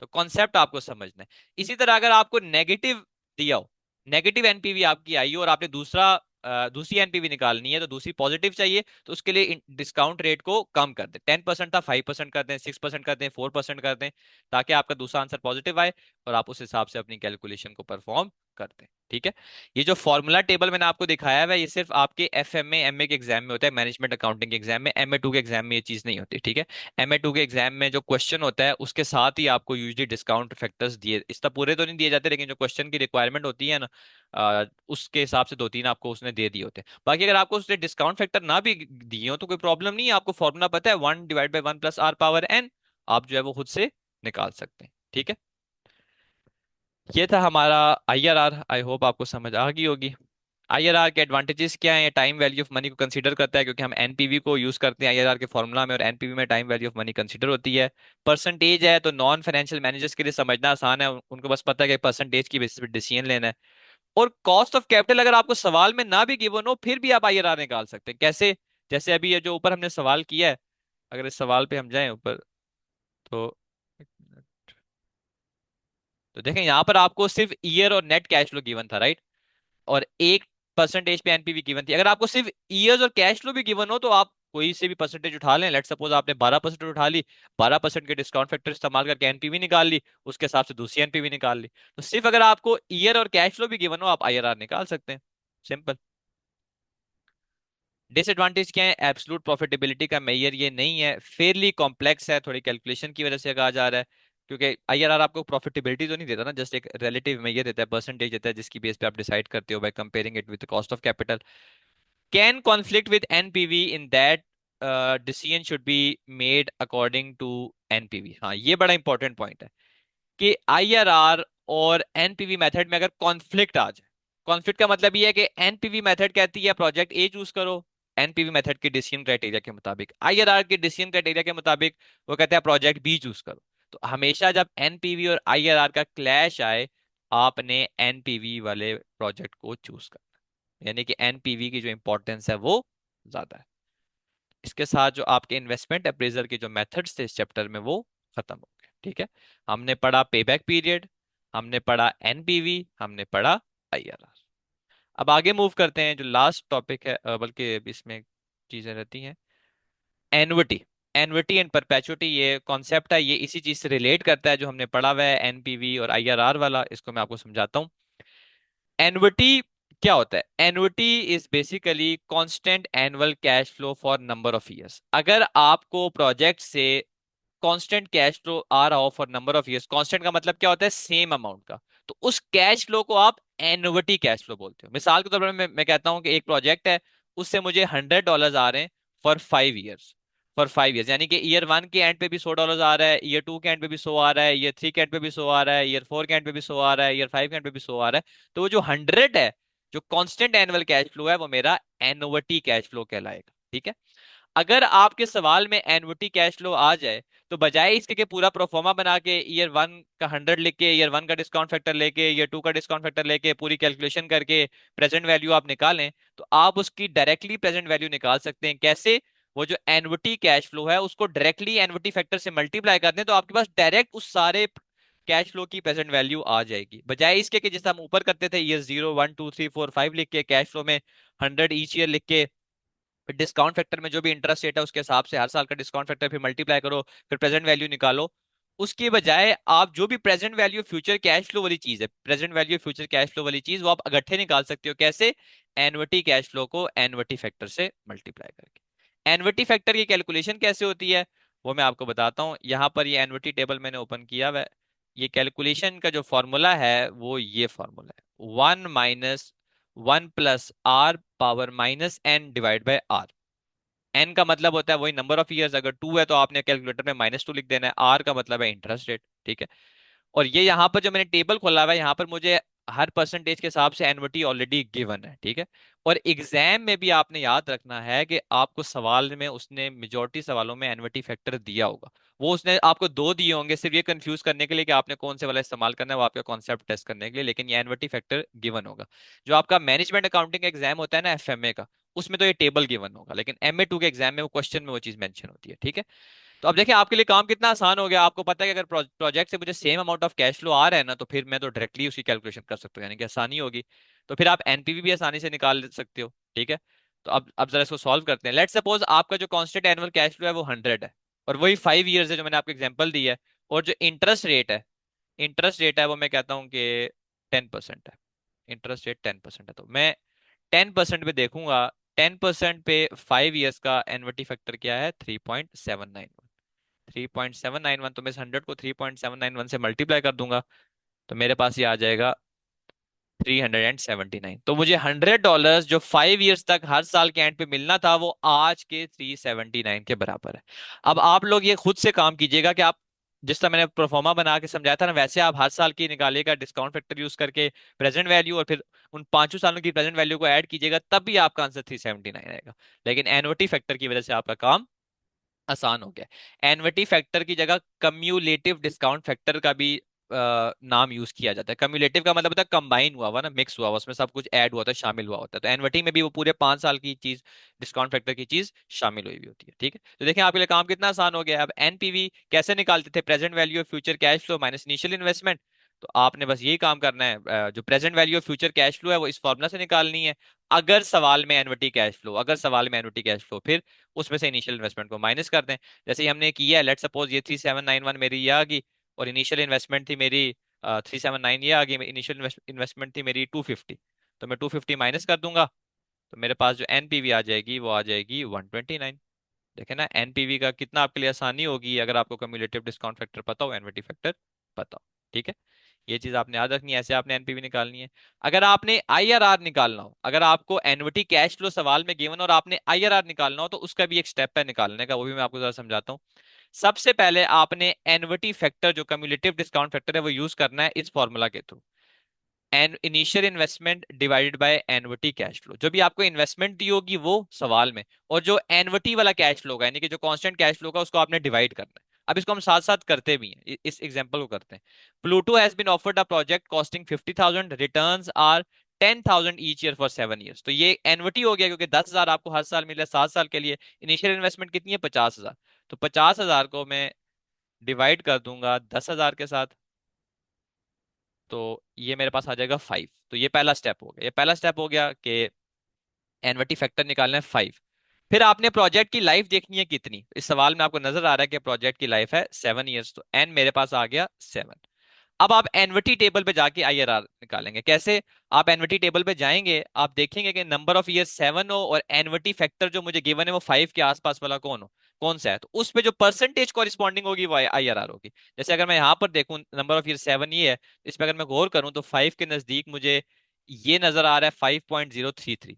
तो कॉन्सेप्ट आपको समझना है। इसी तरह अगर आपको नेगेटिव दिया हो, नेगेटिव एनपीवी आपकी आई हो और आपने दूसरी एनपीवी निकालनी है, तो दूसरी पॉजिटिव चाहिए, तो उसके लिए डिस्काउंट रेट को कम कर दें। 10% था, 5% कर दें, 6% कर दें, 4% कर दें, ताकि आपका दूसरा आंसर पॉजिटिव आए और आप उस हिसाब से अपनी कैलकुलेशन को परफॉर्म करते हैं। ठीक है, ये जो फॉर्मूला टेबल मैंने आपको दिखाया है ये सिर्फ आपके एफएमए एमए के एग्जाम में होता है, मैनेजमेंट अकाउंटिंग के एग्जाम में। एमए 2 के एग्जाम में ये चीज नहीं होती। ठीक है, एमए 2 के एग्जाम में जो क्वेश्चन होता है उसके साथ ही आपको यूजली डिस्काउंट फैक्टर्स दिए, इस तरह पूरे तो नहीं दिए जाते, लेकिन जो क्वेश्चन की रिक्वायरमेंट होती है ना, उसके हिसाब से दो तीन आपको उसने दे दिए होते हैं। बाकी अगर आपको उसने डिस्काउंट फैक्टर ना भी दिए हो तो कोई प्रॉब्लम नहीं है, आपको फॉर्मूला पता है 1/1 + r⁻n, आप जो है वो खुद से निकाल सकते हैं। ठीक है, ये था हमारा आईआरआर। आई होप आपको समझ आ गई होगी। आईआरआर के एडवांटेजेस क्या हैं? टाइम वैल्यू ऑफ मनी को कंसीडर करता है, क्योंकि हम एनपीवी को यूज करते हैं आईआरआर के फॉर्मूला में, और एनपीवी में time value of money consider होती है। परसेंटेज है तो नॉन फाइनेंशियल मैनेजर्स के लिए समझना आसान है, उनको बस पता है कि परसेंटेज की बेसिस पे डिसीजन लेना है। और कॉस्ट ऑफ कैपिटल अगर आपको सवाल में ना भी गिवन हो फिर भी आप आईआरआर निकाल सकते हैं। कैसे? जैसे अभी ये जो ऊपर हमने सवाल किया है, अगर इस सवाल पे हम जाएं ऊपर, तो देखें यहाँ पर आपको सिर्फ ईयर और नेट कैश फ्लो गिवन था, राइट? और 1% पे एनपीवी गिवन थी। अगर आपको सिर्फ ईयर्स और कैश फ्लो भी गिवन हो तो आप कोई से भी परसेंटेज उठा लें। लेट सपोज आपने 12% उठा ली, 12% के डिस्काउंट फैक्टर इस्तेमाल करके एनपीवी निकाल ली, उसके हिसाब से दूसरी एनपीवी निकाल ली। तो सिर्फ अगर आपको ईयर और कैश फ्लो भी गिवन हो आप आईआरआर निकाल सकते हैं। सिंपल। डिसएडवांटेज क्या है? एब्सोलूट प्रॉफिटेबिलिटी का मेजर ये नहीं है, फेयरली कॉम्प्लेक्स है, थोड़ी कैलकुलेशन की वजह से कहा जा रहा है, क्योंकि आईआरआर आपको प्रॉफिटेबिलिटी तो नहीं देता ना, जस्ट एक रिलेटिव मेजर देता है, परसेंटेज देता है, जिसकी बेस पे आप डिसाइड करते हो by comparing it with cost of capital. Can conflict with NPV in that decision should be made according to NPV. हाँ, ये बड़ा इंपॉर्टेंट पॉइंट है कि आईआरआर और एनपीवी मेथड में अगर कॉन्फ्लिक्ट आ जाए, कॉन्फ्लिक्ट का मतलब ये है कि एनपीवी मेथड कहती है प्रोजेक्ट ए चूज करो, एनपीवी मेथड के डिसीजन क्राइटेरिया के मुताबिक, आईआरआर के डिसीजन क्राइटेरिया के मुताबिक वो कहते हैं प्रोजेक्ट बी चूज करो। तो हमेशा जब एनपीवी और आईआरआर का क्लैश आए, आपने एनपीवी वाले प्रोजेक्ट को चूज करना, यानी कि एनपीवी की जो इंपॉर्टेंस है वो ज्यादा है। इसके साथ जो आपके इन्वेस्टमेंट अप्रेजल के जो मेथड्स थे इस चैप्टर में वो खत्म हो गए। ठीक है, हमने पढ़ा पेबैक पीरियड, हमने पढ़ा एनपीवी, हमने पढ़ा आईआरआर। अब आगे मूव करते हैं, जो लास्ट टॉपिक है, बल्कि अब इसमें चीजें रहती हैं, एन्युटी। एन्युटी एंड परपेचुटी, ये कॉन्सेप्ट है, ये इसी चीज से रिलेट करता है जो हमने पढ़ा हुआ है एनपीवी और आईआरआर वाला। इसको मैं आपको समझाता हूँ। एन्युटी क्या होता है? Annuity is basically constant annual cash flow for number of years. अगर आपको प्रोजेक्ट से कांस्टेंट कैश फ्लो आ रहा हो for number of years, constant का मतलब क्या होता है, सेम अमाउंट का, तो उस कैश फ्लो को आप एन्युटी कैश फ्लो बोलते हो। मिसाल के तौर पर मैं कहता हूं कि एक प्रोजेक्ट है, उससे मुझे $100 आ रहे हैं फॉर 5 इयर्स, फॉर 5 इयर्स, यानी कि ईयर 1 के एंड पे भी $100 आ रहा है, ईयर 2 के एंड पे भी 100 आ रहा है, ईयर 3 के एंड पे भी 100 आ रहा है, ईयर 4 के एंड पे भी 100 आ रहा है, ईयर 5 के एंड पे भी 100 आ रहा है। तो वो जो 100 है, जो कांस्टेंट एनुअल कैश फ्लो है, वो मेरा एन्युटी कैश फ्लो कहलाएगा। ठीक है। अगर आपके सवाल में एन्युटी कैश फ्लो आ जाए, तो बजाय इसके कि पूरा प्रोफॉर्मा बना के ईयर 1 का 100 लिख के, ईयर 1 का डिस्काउंट फैक्टर लेके, ईयर 2 का डिस्काउंट फैक्टर लेके, पूरी कैलकुलेशन करके प्रेजेंट वैल्यू आप निकालें, तो आप उसकी डायरेक्टली प्रेजेंट वैल्यू निकाल सकते हैं। कैसे? वो जो एन्युटी कैश फ्लो है उसको डायरेक्टली एन्युटी फैक्टर से मल्टीप्लाई कर दें, तो आपके पास डायरेक्ट उस सारे कैश फ्लो की प्रेजेंट वैल्यू आ जाएगी, बजाय इसके कि जैसे हम ऊपर करते थे, ईयर 0 1 2 3 4 5 लिख के, कैश फ्लो में 100 ईच ईयर लिख के, फिर डिस्काउंट फैक्टर में जो भी इंटरेस्ट रेट है उसके हिसाब से हर साल का डिस्काउंट फैक्टर फिर मल्टीप्लाई करो, फिर प्रेजेंट वैल्यू निकालो। उसके बजाय आप जो भी present value future cash flow वाली चीज है, present value future cash flow वाली चीज, वो आप इकट्ठे निकाल सकते हो। कैसे? एन्युटी कैश फ्लो को एन्युटी फैक्टर से मल्टीप्लाई करके। एन्युटी फैक्टर की कैलकुलेशन कैसे होती है, वो मैं आपको बताता हूँ। यहाँ पर ये एन्युटी टेबल मैंने ओपन किया हुआ है। ये कैलकुलेशन का जो फॉर्मूला है वो ये फॉर्मूला है, 1 - 1 + R⁻n divide by R। N का मतलब होता है वही नंबर ऑफ ईयर्स, अगर 2 है तो आपने कैलकुलेटर में -2 लिख देना है। आर का मतलब है इंटरेस्ट रेट। ठीक है। और ये यहाँ पर जो मैंने टेबल खोला हुआ है, यहाँ पर मुझे हर परसेंटेज के हिसाब से एन्युटी ऑलरेडी गिवन है। ठीक है। और एग्जाम में भी आपने याद रखना है कि आपको सवाल में उसने मेजोरिटी सवालों में एन्युटी फैक्टर दिया होगा। वो उसने आपको दो दिए होंगे सिर्फ ये कंफ्यूज करने के लिए कि आपने कौन से वाला इस्तेमाल करना है, वो आपका कॉन्सेप्ट टेस्ट करने के लिए, लेकिन ये एन्युटी फैक्टर गिवन होगा। जो आपका मैनेजमेंट अकाउंटिंग एग्जाम होता है ना, एफएमए का, उसमें तो ये टेबल गिवन होगा, लेकिन एमए 2 के एग्जाम में वो क्वेश्चन में वो चीज मेंशन होती है। ठीक है। तो अब देखिए आपके लिए काम कितना आसान हो गया। आपको पता है कि अगर प्रोजेक्ट से मुझे same amount of cash flow आ रहा है ना, तो फिर मैं तो डायरेक्टली उसकी कैलकुलेशन कर सकता हूँ, यानी कि आसानी होगी। तो फिर आप एनपीवी भी आसानी से निकाल सकते हो। ठीक है। तो अब जरा इसको सॉल्व करते हैं। लेट्स सपोज आपका जो कांस्टेंट एनुअल कैश फ्लो है वो 100 है, और वही 5 इयर्स है जो मैंने आपको एग्जाम्पल दी है। और जो इंटरेस्ट रेट है वो मैं कहता हूँ कि 10% है। इंटरेस्ट रेट 10% है, तो मैं 10% पे देखूंगा। 10% पे 5 इयर्स का एनविटी फैक्टर क्या है? 3.791। 3.791, तो मैं इस 100 को 3.791 से मल्टीप्लाई कर दूंगा, तो मेरे पास ये आ जाएगा 379। तो मुझे $100 जो 5 इयर्स तक हर साल के एंड पे मिलना था, वो आज के 379 के बराबर है। अब आप लोग ये खुद से काम कीजिएगा कि आप जिस तरह मैंने प्रोफॉर्मा बना के समझाया था ना, वैसे आप हर साल की निकालिएगा डिस्काउंट फैक्टर यूज करके प्रेजेंट वैल्यू, और फिर उन पांचों सालों की प्रेजेंट वैल्यू को ऐड कीजिएगा, तब भी आपका आंसर 379 आएगा। लेकिन एनुअटी फैक्टर की वजह से आपका काम आसान हो गया। एन्युटी फैक्टर की जगह कम्युलेटिव डिस्काउंट फैक्टर का भी नाम यूज किया जाता है। कम्युलेटिव का मतलब होता है कंबाइन हुआ हुआ ना, मिक्स हुआ हुआ, उसमें सब कुछ ऐड हुआ होता है, शामिल हुआ होता है। तो एन्युटी में भी वो पूरे 5 साल की चीज, डिस्काउंट फैक्टर की चीज शामिल हुई हुई होती है। ठीक है। तो देखिए आपके लिए काम कितना आसान हो गया। अब एनपीवी कैसे निकालते थे? Present value of future cash flow minus initial investment. तो आपने बस यही काम करना है, जो present value of future cash flow है वो इस फॉर्मूला से निकालनी है। अगर सवाल में एन्युटी कैश फ्लो फिर उसमें से इनिशियल इन्वेस्टमेंट को माइनस कर दें, जैसे ही हमने किया है। लेट सपोज ये 3791 मेरी ये आ गई, और इनिशियल इन्वेस्टमेंट थी मेरी 379, ये आ गई। इनिशियल इन्वेस्टमेंट थी मेरी 250, तो मैं 250 माइनस कर दूंगा, तो मेरे पास जो एनपीवी आ जाएगी वो आ जाएगी 129। देखे ना एनपीवी का कितना आपके लिए आसानी होगी, अगर आपको कम्युलेटिव डिस्काउंट फैक्टर पता हो, एनवीटी फैक्टर पता हो। ठीक है। ये चीज आपने याद रखनी है, ऐसे आपने एनपीवी निकालनी है। अगर आपने आईआरआर निकालना हो, अगर आपको एनवीटी कैश फ्लो सवाल में गिवन और आपने आईआरआर निकालना हो, तो उसका भी एक स्टेप है निकालने का, वो भी मैं आपको जरा समझाता हूँ। सबसे पहले आपने एनवीटी फैक्टर, जो कम्युलेटिव डिस्काउंट फैक्टर है, वो यूज करना है इस फॉर्मूला के through. An initial investment divided by NVT cash flow. जो भी आपको इन्वेस्टमेंट दी होगी वो सवाल में, और जो एनवटी वाला कैश फ्लो का, यानी कि जो कांस्टेंट कैश फ्लो का, उसको आपने डिवाइड करना है। अब इसको हम साथ साथ करते भी हैं, इस एग्जांपल को करते हैं। Pluto has been offered a project costing 50,000, returns are 10,000 each year for 7 years. तो ये एनवटी हो गया, क्योंकि 10,000 आपको हर साल मिले 7 साल के लिए। इनिशियल इन्वेस्टमेंट कितनी है? 50,000। तो 50,000 को मैं डिवाइड कर दूंगा 10,000 के साथ, तो ये मेरे पास आ जाएगा 5। तो ये पहला स्टेप हो गया। ये पहला स्टेप हो गया कि एनवटी फैक्टर निकालना है 5। फिर आपने प्रोजेक्ट की लाइफ देखनी है कितनी। इस सवाल में आपको नजर आ रहा है कि प्रोजेक्ट की लाइफ है 7 इयर्स, तो एन मेरे पास आ गया 7। अब आप एनवटी टेबल पे जाके आईआरआर निकालेंगे। कैसे? आप एनवटी टेबल पे जाएंगे, आप देखेंगे कि नंबर ऑफ ईयर 7 हो, और एनवटी फैक्टर जो मुझे गिवन है वो 5 के आसपास वाला कौन हो। कौन सा है, तो उस पे जो परसेंटेज कॉरिस्पॉन्डिंग होगी वो आईआरआर होगी। जैसे अगर मैं यहाँ पर देखूं नंबर ऑफ ईयर 7 ये है, इस पे अगर मैं गौर करूं तो 5 के नजदीक मुझे ये नजर आ रहा है 5.033।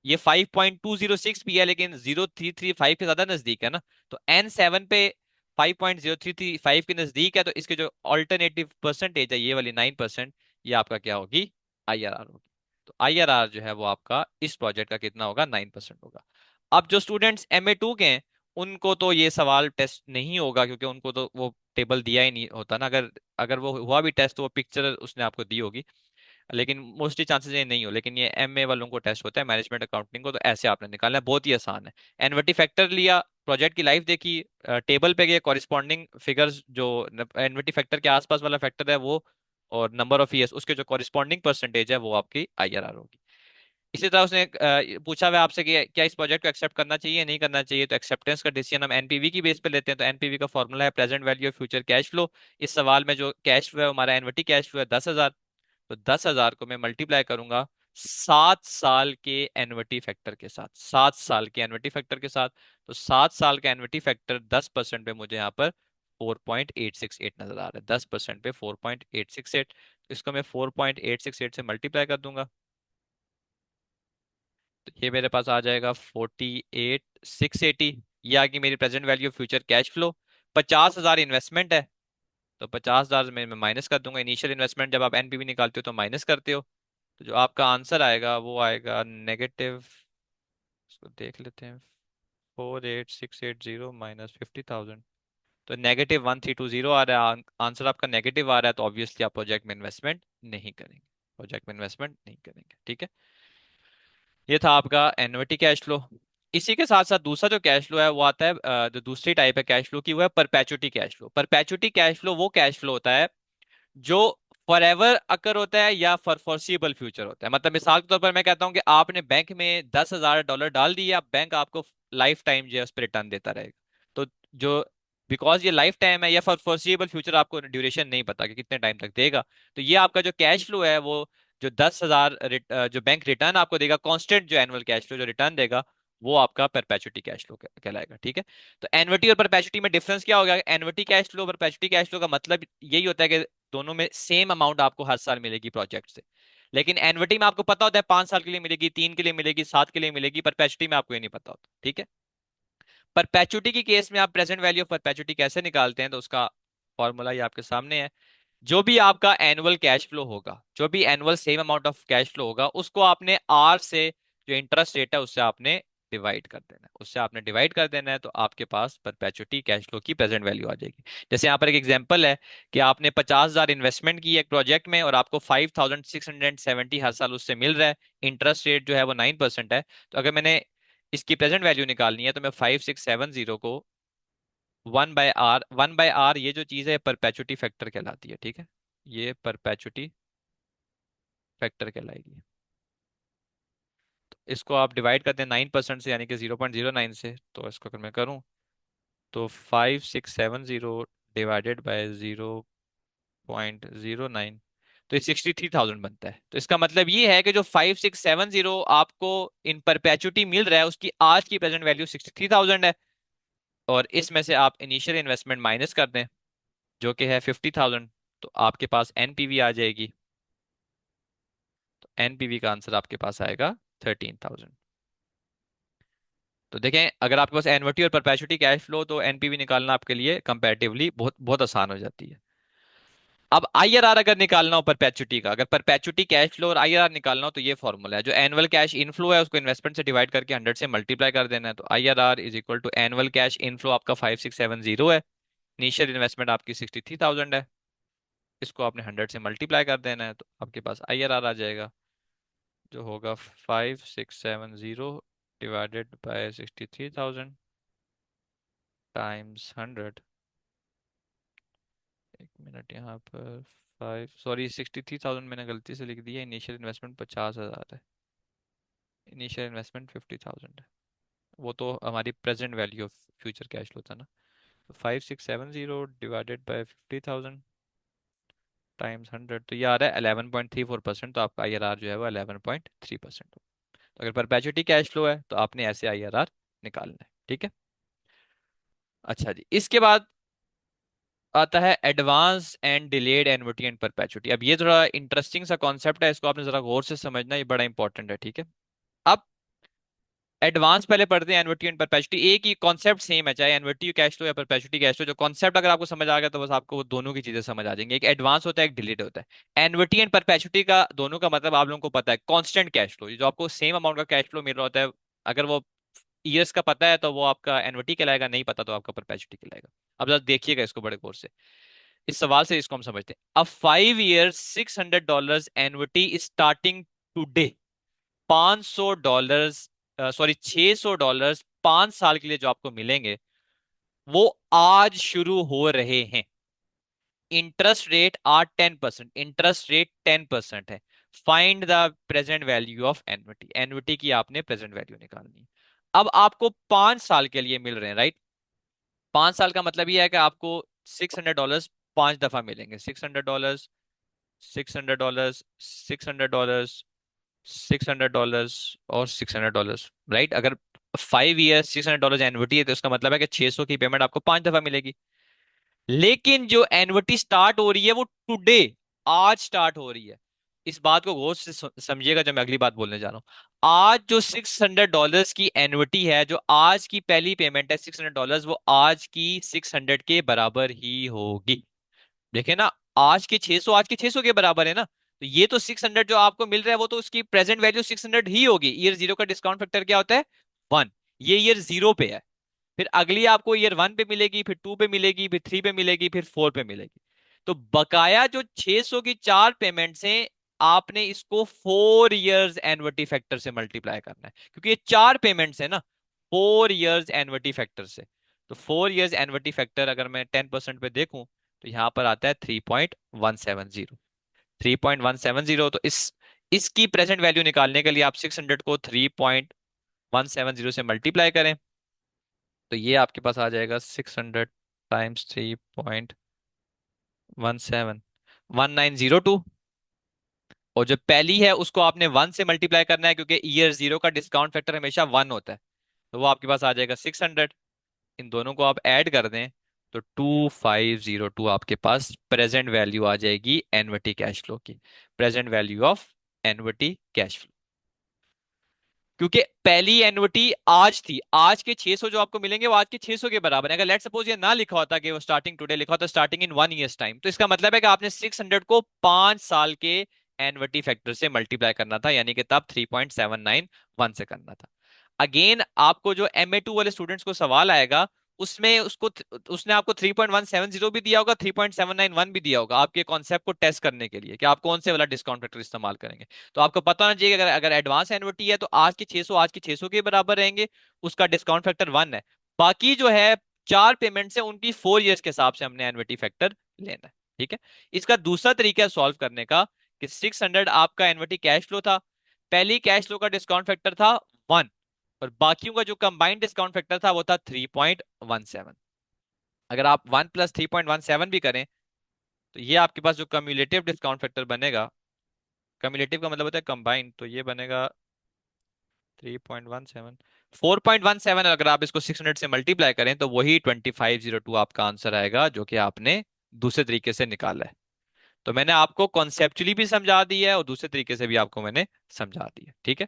ये 5.206 भी है लेकिन 0335 के ज्यादा नजदीक है ना। तो N7 पे 5.0335 के नजदीक है, तो इसके जो ऑल्टरनेटिव परसेंटेज है ये वाली 9%, ये आपका क्या होगी, आईआरआर होगी। तो आईआरआर जो है वो आपका इस प्रोजेक्ट का कितना होगा, 9% होगा। अब जो स्टूडेंट्स MA2 के हैं उनको तो ये सवाल टेस्ट नहीं होगा, क्योंकि उनको तो वो टेबल दिया ही नहीं होता ना। अगर अगर वो हुआ भी टेस्ट तो वो पिक्चर उसने आपको दी होगी, लेकिन मोस्टली चांसेस ये नहीं हो। लेकिन ये MA वालों को टेस्ट होता है, मैनेजमेंट अकाउंटिंग को, तो ऐसे आपने निकालना है, बहुत ही आसान है। एनवर्टी फैक्टर लिया, प्रोजेक्ट की लाइफ देखी, टेबल पे गए, कॉरिस्पॉन्डिंग फिगर्स जो एनवर्टी फैक्टर के आसपास वाला फैक्टर है वो, और नंबर ऑफ ईयर्स उसके जो कॉरिस्पॉन्डिंग परसेंटेज है वो आपकी आईआरआर होगी। इसी तरह उसने पूछा हुआ है आपसे कि क्या इस प्रोजेक्ट को एक्सेप्ट करना चाहिए नहीं करना चाहिए, तो एक्सेप्टेंस का डिसीजन हम एनपीवी की बेस पे लेते हैं। तो एनपीवी का फॉर्मूला है present value of future cash flow. इस सवाल में जो कैश फ्लो है हमारा एनवर्टी कैश फ्लो है 10,000। तो 10,000 को मैं मल्टीप्लाई करूंगा 7 साल के एनवर्टी फैक्टर के साथ, 7 साल के एनवर्टी फैक्टर के साथ। तो 7 साल का एनवर्टी फैक्टर 10% पे मुझे यहाँ पर 4.868 नजर आ रहा है। 10% पे 4.868, इसको मैं 4.868 से मल्टीप्लाई कर दूंगा, तो ये मेरे पास आ जाएगा 48,680। ये आ गई मेरी present value future cash flow. 50,000 investment है, तो 50,000 में मैं माइनस कर दूंगा। इनिशियल इन्वेस्टमेंट जब आप एनपीवी निकालते हो तो माइनस करते हो, तो जो आपका आंसर आएगा वो आएगा नेगेटिव, इसको देख लेते हैं, 48,680 माइनस 50,000, तो -1,320 आ रहा है। आंसर आपका नेगेटिव आ रहा है, तो ऑब्वियसली आप प्रोजेक्ट में इन्वेस्टमेंट नहीं करेंगे, प्रोजेक्ट में इन्वेस्टमेंट नहीं करेंगे, ठीक है। ये था आपका एन्युटी कैश फ्लो। इसी के साथ साथ दूसरा जो कैश फ्लो है वो आता है, जो दूसरी टाइप है कैश फ्लो की, वो है perpetuity cash flow. Perpetuity cash flow वो कैश फ्लो होता है जो फॉर एवर अकर होता है या फॉर फॉरसीबल फ्यूचर होता है। मतलब मिसाल के तौर पर मैं कहता हूँ कि आपने बैंक में $10,000 डाल दिया, बैंक आपको लाइफ टाइम जो है उस पर रिटर्न देता रहेगा। तो जो, बिकॉज ये लाइफ टाइम है या फॉर फॉरसीबल फ्यूचर, आपको ड्यूरेशन नहीं पता कि कितने टाइम तक देगा, तो ये आपका जो कैश फ्लो है वो, जो 10,000 जो बैंक रिटर्न आपको देगा, कांस्टेंट जो एनुअल कैश फ्लो जो रिटर्न देगा, वो आपका परपेचुटी कैश फ्लो कहलाएगा, ठीक है। तो एन्युटी और परपेचुटी में डिफरेंस क्या होगा, annuity cash flow perpetuity cash flow का मतलब यही होता है कि दोनों में सेम अमाउंट आपको हर साल मिलेगी प्रोजेक्ट से। लेकिन एन्युटी में आपको पता होता है 5 साल के लिए मिलेगी, 3 के लिए मिलेगी, 7 के लिए मिलेगी। परपेचुटी में आपको ये नहीं पता होता, ठीक है। परपेचुटी की केस में आप प्रेजेंट वैल्यू ऑफ परपेचुटी कैसे निकालते हैं, तो उसका फॉर्मूला ये आपके सामने है। जो भी आपका एनुअल कैश फ्लो होगा, जो भी annual same amount of cash flow होगा, उसको आपने आर से, जो इंटरेस्ट रेट है उससे आपने डिवाइड कर देना है, उससे आपने डिवाइड कर देना है, तो आपके पास परपेचुटी कैश फ्लो की प्रेजेंट वैल्यू आ जाएगी। जैसे यहाँ पर एक एग्जांपल है कि आपने 50,000 इन्वेस्टमेंट की एक प्रोजेक्ट में और आपको 5,670 हर साल उससे मिल रहा है। इंटरेस्ट रेट जो है वो 9% है। तो अगर मैंने इसकी प्रेजेंट वैल्यू निकालनी है तो मैं 5,670 को 1/r, 1/r ये जो चीज है परपेचुटी फैक्टर कहलाती है, ठीक है। ये परपेचुटी फैक्टर कहलाएगी। इसको आप डिवाइड करते हैं 9% से, यानी कि 0.09 से। तो इसको अगर मैं करूं तो 5,670 डिवाइडेड बाय 0.09, तो ये 63,000 बनता है। तो इसका मतलब ये है कि जो 5,670 आपको इन परपेचुटी मिल रहा है उसकी आज की प्रेजेंट वैल्यू 63,000 है। और इसमें से आप इनिशियल इन्वेस्टमेंट माइनस कर दें जो कि है 50,000, तो आपके पास एनपीवी आ जाएगी। तो एनपीवी का आंसर आपके पास आएगा 13,000। तो देखें, अगर आपके पास एनवर्टी और परपेचुटी कैश फ्लो, तो एनपीवी निकालना आपके लिए कंपैरेटिवली बहुत बहुत आसान हो जाती है। अब आईआरआर अगर निकालना हो परपेचुटी का, अगर परपेचुटी कैश फ्लो और आईआरआर निकालना हो, तो ये फॉर्मूला है। जो एनुअल कैश इनफ्लो है उसको इन्वेस्टमेंट से डिवाइड करके 100 से मल्टीप्लाई कर देना है। तो IRR is equal to annual cash inflow आपका 5,670 है, इनिशियल इन्वेस्टमेंट आपकी 63,000 है, इसको आपने 100 से मल्टीप्लाई कर देना है, तो आपके पास आईआरआर आ जाएगा जो होगा 5,670 डिवाइडेड बाय 63,000 टाइम्स 100। एक मिनट यहाँ पर, 63,000 मैंने गलती से लिख दिया, इनिशियल इन्वेस्टमेंट 50,000 है, इनिशियल इन्वेस्टमेंट 50,000 है। वो तो हमारी present value of future cash flow था ना। तो 5,670 डिवाइडेड बाय 50,000 टाइम्स 100, तो ये आ रहा है 11.34%। तो आपका आईआरआर जो है वो 11.3%। तो अगर परपेचुटी कैश फ्लो है तो आपने ऐसे आईआरआर निकालना है, ठीक है। अच्छा जी, इसके बाद आता है advance and delayed annuity and perpetuity. अब ये थोड़ा इंटरेस्टिंग सा कॉन्सेप्ट है, इसको आपने जरा गौर से समझना, ये बड़ा इंपॉर्टेंट है, ठीक है। अब एडवांस पहले पढ़ते हैं एन्युटी एंड परपेचुटी। एक ही कॉन्सेप्ट सेम है, चाहे एन्युटी कैश फ्लो या परपेचुटी कैश फ्लो। जो कॉन्सेप्ट अगर आपको समझ आ गया तो बस आपको वो दोनों की चीजें समझ आ जाएंगी। एक एडवांस होता है, एक डिलीट होता है। एन्युटी एंड परपेचुटी का दोनों का मतलब आप लोगों को पता है, कांस्टेंट कैश फ्लो। जो आपको सेम अमाउंट का कैश फ्लो मिल रहा होता है, अगर वो ईयर्स का पता है तो वो आपका एन्युटी कहलाएगा, नहीं पता तो आपका परपेचुटी कहलाएगा। अब जरा देखिएगा इसको बड़े गौर से, इस सवाल से इसको हम समझते हैं। अब 5 years $600 annuity starting today. $500, sorry $600 5 साल के लिए जो आपको मिलेंगे, वो आज शुरू हो रहे हैं। Interest rate are 10%, interest rate 10% है। Find the present value of annuity, annuity की आपने प्रेजेंट वैल्यू निकालनी है। अब आपको 5 साल के लिए मिल रहे हैं, राइट। 5 साल का मतलब ये है कि आपको $600 5 दफा मिलेंगे। $600, $600, $600, $600 और $600, राइट। अगर 5 years $600 एन्युटी है तो इसका मतलब है कि 600 की पेमेंट आपको 5 दफा मिलेगी। लेकिन जो एन्युटी स्टार्ट हो रही है वो टुडे, आज स्टार्ट हो रही है। इस बात को गौर से समझिएगा जब मैं अगली बात बोलने जा रहा हूं। आज जो $600 की एन्युटी है, जो आज की पहली पेमेंट है $600, वो आज की 600 के बराबर ही होगी। देखे ना, आज के 600 के बराबर है ना। तो ये तो 600 जो आपको मिल रहा है वो तो उसकी प्रेजेंट वैल्यू 600 ही होगी। ईयर जीरो का डिस्काउंट फैक्टर क्या होता है? 1। ये ईयर जीरो पे है। फिर अगली आपको ईयर 1 पे मिलेगी, फिर 2 पे मिलेगी, फिर 3 पे मिलेगी, फिर 4 पे मिलेगी। तो बकाया जो 600 की 4 पेमेंट्स हैं, आपने इसको 4 years एनवर्टी फैक्टर से मल्टीप्लाई करना है, क्योंकि ये 4 पेमेंट्स है ना। 4 years एनवर्टी फैक्टर से। तो 4 years एनवर्टी फैक्टर अगर मैं 10% पे देखूं तो यहां पर आता है 3.170। 3.170, तो इसकी प्रेजेंट वैल्यू निकालने के लिए आप 600 को 3.170 से मल्टीप्लाई करें, तो ये आपके पास आ जाएगा 600 × 3.17, 1902। और जो पहली है उसको आपने 1 से मल्टीप्लाई करना है, क्योंकि ईयर जीरो का डिस्काउंट फैक्टर हमेशा 1 होता है। तो वो आपके पास आ जाएगा 600। इन दोनों को आप ऐड कर दें तो 2502 आपके पास प्रेजेंट वैल्यू आ जाएगी एनविटी कैश फ्लो की। Present value of एनविटी cash flow. क्योंकि पहली एन्युटी आज थी, आज के 600 जो आपको मिलेंगे वो आज के 600 के बराबर है। अगर लेट सपोज ये ना लिखा होता कि वो स्टार्टिंग टुडे, लिखा होता स्टार्टिंग इन 1 years टाइम, तो इसका मतलब है कि आपने 600 को 5 साल के एन्युटी फैक्टर से मल्टीप्लाई करना था, यानी कि तब 3.791 से करना था। अगेन आपको जो MA2 वाले स्टूडेंट्स को सवाल आएगा, उसमें उसने आपको 3.170 भी दिया होगा, 3.791 भी दिया होगा, आपके कॉन्सेप्ट को टेस्ट करने के लिए कि आप कौन से वाला डिस्काउंट फैक्टर इस्तेमाल करेंगे। तो आपको पता होना चाहिए कि अगर अगर एडवांस एन्युटी है तो आज के 600 के बराबर रहेंगे, उसका डिस्काउंट फैक्टर 1 है। बाकी जो है 4 पेमेंट है उनकी 4 years के हिसाब से हमने एन्युटी फैक्टर लेना है, ठीक है। इसका दूसरा तरीका है सॉल्व करने का, कि 600 आपका एन्युटी कैश फ्लो था, पहली कैश फ्लो का डिस्काउंट फैक्टर था 1, और बाकियों का जो कंबाइंड डिस्काउंट फैक्टर था वो था 3.17। अगर आप 1 + 3.17 भी करें तो ये आपके पास जो कम्युलेटिव डिस्काउंट फैक्टर बनेगा, कम्युलेटिव का मतलब होता है कंबाइंड, तो ये बनेगा 3.17, 4.17। अगर आप इसको 600 से मल्टीप्लाई करें तो वही 2502 आपका आंसर आएगा, जो कि आपने दूसरे तरीके से निकाला है। तो मैंने आपको कॉन्सेप्चुअली भी समझा दिया है और दूसरे तरीके से भी आपको मैंने समझा दिया, ठीक है।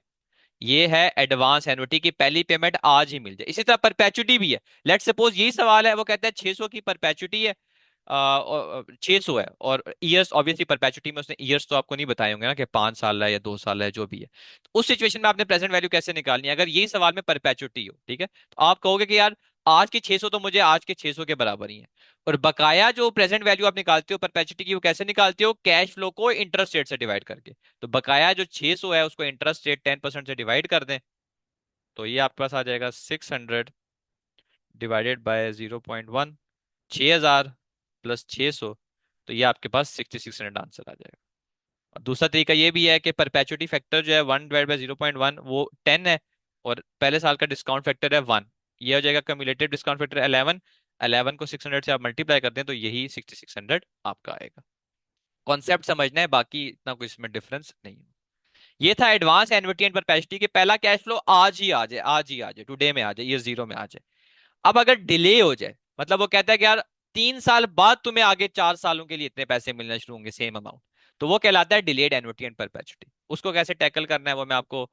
ये है एडवांस एन्युटी की पहली पेमेंट आज ही मिल जाए। इसी तरह परपेचुटी भी है। लेट सपोज यही सवाल है, वो कहता है 600 की परपेचुटी है, 600 है, और ईयर्स ऑब्वियसली परपेचुटी में उसने ईयर्स तो आपको नहीं बताए होंगे ना कि 5 साल है या 2 साल है, जो भी है। तो उस सिचुएशन में आपने प्रेजेंट वैल्यू कैसे निकालनी है अगर यही सवाल में परपेचुटी हो, ठीक है। तो आप कहोगे कि यार आज के 600 तो मुझे आज के 600 के बराबर ही है। और बकाया जो प्रेजेंट वैल्यू आप निकालते हो परपेचुटी की, वो कैसे निकालते हो? कैश फ्लो को इंटरेस्ट रेट से डिवाइड करके। तो बकाया जो 600 है उसको इंटरेस्ट रेट 10% से डिवाइड कर दें, तो ये आपके पास आ जाएगा 600 डिवाइडेड बाय 0.1, 6000 प्लस 600, तो ये आपके पास 6600 आंसर आ जाएगा। और दूसरा तरीका ये भी है कि परपेचुटी फैक्टर जो है 1/0.1 वो 10 है, और पहले साल का डिस्काउंट फैक्टर है 1। ये हो जाएगा कम्युलेटिव डिस्काउंट फैक्टर 11। 11 को 600 से आप मल्टीप्लाई करते हैं तो यही 6600 आपका आएगा। कॉन्सेप्ट समझना है, बाकी इतना कोई इसमें डिफरेंस नहीं है। ये था एडवांस एन्युटी एंड परपेचुटी के पहला कैश फ्लो आज ही आ जाए, आज ही आ जाए, टुडे में आ जाए, ईयर जीरो में आ जाए। अब अगर डिले हो जाए, मतलब वो कहता है कि यार 3 साल बाद तुम्हें आगे 4 सालों के लिए इतने पैसे मिलना शुरू होंगे, सेम अमाउंट। तो वो कहलाता है डिलेड एन्युटी एंड परपेचुटी। उसको कैसे टैकल करना है वो मैं आपको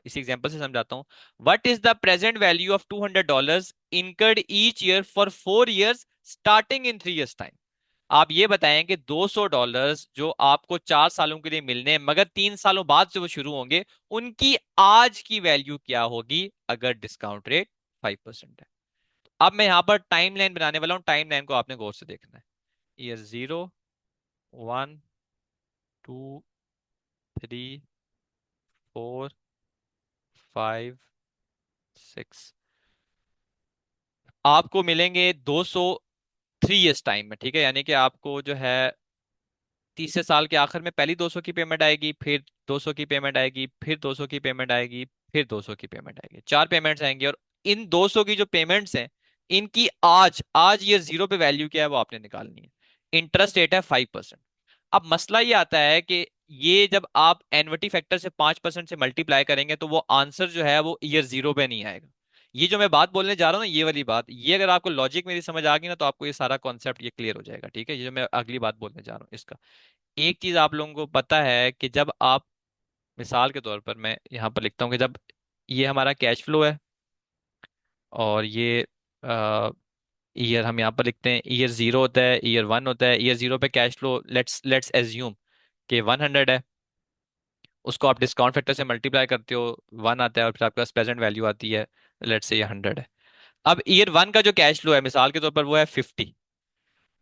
इसी एग्जांपल से समझाता हूँ। What is the present value of $200 incurred each year for 4 years starting in 3 years time. आप ये बताएं कि $200 जो आपको 4 सालों के लिए मिलने हैं मगर 3 सालों बाद से वो शुरू होंगे, उनकी आज की वैल्यू क्या होगी अगर डिस्काउंट रेट 5% है। अब मैं यहां पर टाइम लाइन बनाने वाला हूं, टाइम लाइन को आपने गौर से देखना है। ईयर 0, 1, 2, 3, 4, 5, 6 आपको मिलेंगे 200 3 years टाइम में, ठीक है। यानी कि आपको जो है तीसरे साल के आखिर में पहली 200 की पेमेंट आएगी, फिर 200 की पेमेंट आएगी, फिर 200 की पेमेंट आएगी, फिर 200 की पेमेंट आएगी, 4 पेमेंट्स आएंगी। और इन 200 की जो पेमेंट्स हैं, इनकी आज आज ईयर 0 पे वैल्यू क्या है वो आपने निकालनी है। इंटरेस्ट रेट है 5%। अब मसला ये आता है कि ये जब आप एनविटी फैक्टर से 5% से मल्टीप्लाई करेंगे तो वो आंसर जो है वो ईयर 0 पे नहीं आएगा। ये जो मैं बात बोलने जा रहा हूँ ना, ये वाली बात, ये अगर आपको लॉजिक मेरी समझ आ गई ना, तो आपको ये सारा कॉन्सेप्ट ये क्लियर हो जाएगा, ठीक है। ये जो मैं अगली बात बोलने जा रहा हूँ इसका, एक चीज आप लोगों को पता है कि जब आप, मिसाल के तौर पर मैं यहाँ पर लिखता हूँ कि जब ये हमारा कैश फ्लो है और ये ईयर हम यहाँ पर लिखते हैं, ईयर 0 होता है, ईयर 1 होता है। ईयर 0 पे cash flow let's let's assume कि 100 है। उसको आप डिस्काउंट फैक्टर से मल्टीप्लाई करते हो, 1 आता है और फिर आपके पास प्रेजेंट वैल्यू आती है, लेट्स से ये 100 है। अब ईयर 1 का जो कैश फ्लो है मिसाल के तौर पर वो है 50।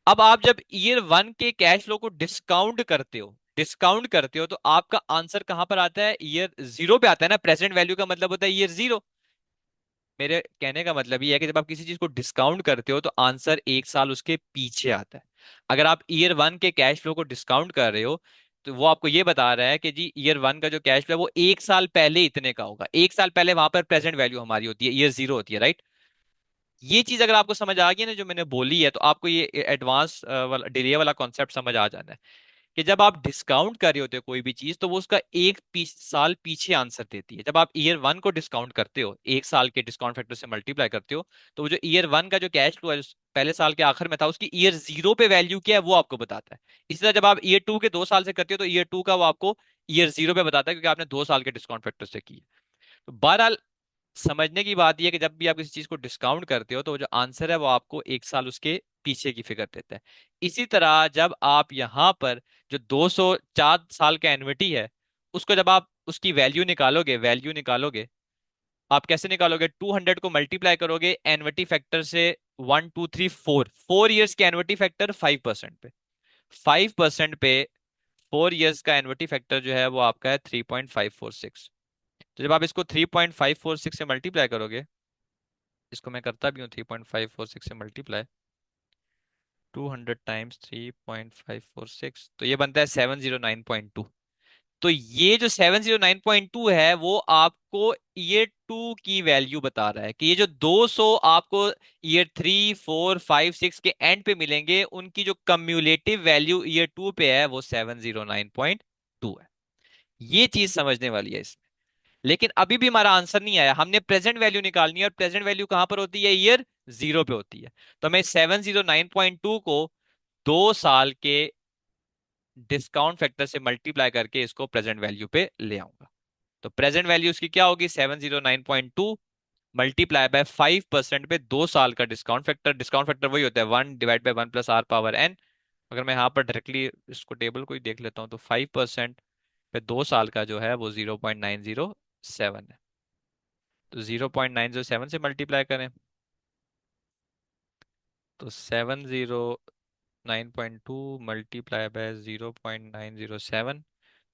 अब आप जब ईयर 1 के कैश फ्लो को डिस्काउंट करते हो तो आपका आंसर कहां पर आता है, ईयर 0 पे आता है ना। प्रेजेंट वैल्यू का मतलब होता है ईयर 0। मेरे कहने का मतलब ये है कि जब आप किसी चीज को डिस्काउंट करते हो तो आंसर 1 साल उसके पीछे आता है। अगर आप ईयर 1 के कैश फ्लो को डिस्काउंट कर रहे हो तो वो आपको ये बता रहा है कि जी ईयर 1 का जो कैश फ्लो है वो 1 साल पहले इतने का होगा। 1 साल पहले वहां पर प्रेजेंट वैल्यू हमारी होती है, ईयर 0 होती है, राइट। ये चीज अगर आपको समझ आ गई ना जो मैंने बोली है, तो आपको ये एडवांस वाला डिले वाला कॉन्सेप्ट समझ आ जाना है कि जब आप डिस्काउंट कर रहे होते हो कोई भी चीज तो वो उसका 1 साल पीछे आंसर देती है। जब आप ईयर 1 को डिस्काउंट करते हो, 1 साल के डिस्काउंट फैक्टर से मल्टीप्लाई करते हो, तो वो जो ईयर 1 का जो कैश फ्लो है जो पहले साल के आखिर में था, उसकी ईयर 0 पे वैल्यू क्या है वो आपको बताता है। इसी तरह जब आप ईयर 2 के 2 साल से करते हो तो ईयर 2 का वो आपको ईयर 0 पे बताता है, क्योंकि आपने 2 साल के डिस्काउंट फैक्टर से की है। तो बहरहाल समझने की बात यह है कि जब भी आप किसी चीज को डिस्काउंट करते हो तो जो आंसर है वो आपको 1 साल उसके पीछे की फिगर देता है। इसी तरह जब आप यहाँ पर जो 204 साल का एन्युटी है, उसको जब आप उसकी वैल्यू निकालोगे, आप कैसे निकालोगे, 200 को मल्टीप्लाई करोगे एन्युटी फैक्टर से, 1 2 3 4 4 ईयर्स के एन्युटी फैक्टर 5% पे, 5% पे 4 ईयर्स का एन्युटी फैक्टर जो है वो आपका है 3.546। तो जब आप इसको 3.546 से मल्टीप्लाई करोगे, इसको मैं करता भी हूँ 3.546 से मल्टीप्लाई, 200 टाइम्स 3.546, तो ये बनता है 709.2। तो ये जो 709.2 है वो आपको ईयर 2 की वैल्यू बता रहा है कि ये जो 200 आपको ईयर 3 4 5 6 के एंड पे मिलेंगे, उनकी जो कम्युलेटिव वैल्यू ईयर 2 पे है वो 709.2 है। ये चीज समझने वाली है इसमें। लेकिन अभी भी हमारा आंसर नहीं आया, हमने प्रेजेंट वैल्यू निकालनी है और प्रेजेंट वैल्यू कहां पर होती है, ईयर 0 पे होती है। तो मैं 709.2 को 2 साल के डिस्काउंट फैक्टर से मल्टीप्लाई करके इसको प्रेजेंट वैल्यू पे ले आऊंगा। तो प्रेजेंट वैल्यू इसकी क्या होगी, 709.2 मल्टीप्लाई बाय 5% पे 2 साल का डिस्काउंट फैक्टर वही होता है 1/1 + r⁻n। अगर मैं यहाँ पर डायरेक्टली इसको टेबल को ही देख लेता हूँ तो 5% पे 2 साल का जो है वो 0.907 है। तो 0.907 से मल्टीप्लाई करें तो 709.2 मल्टीप्लाई बाय 0.907,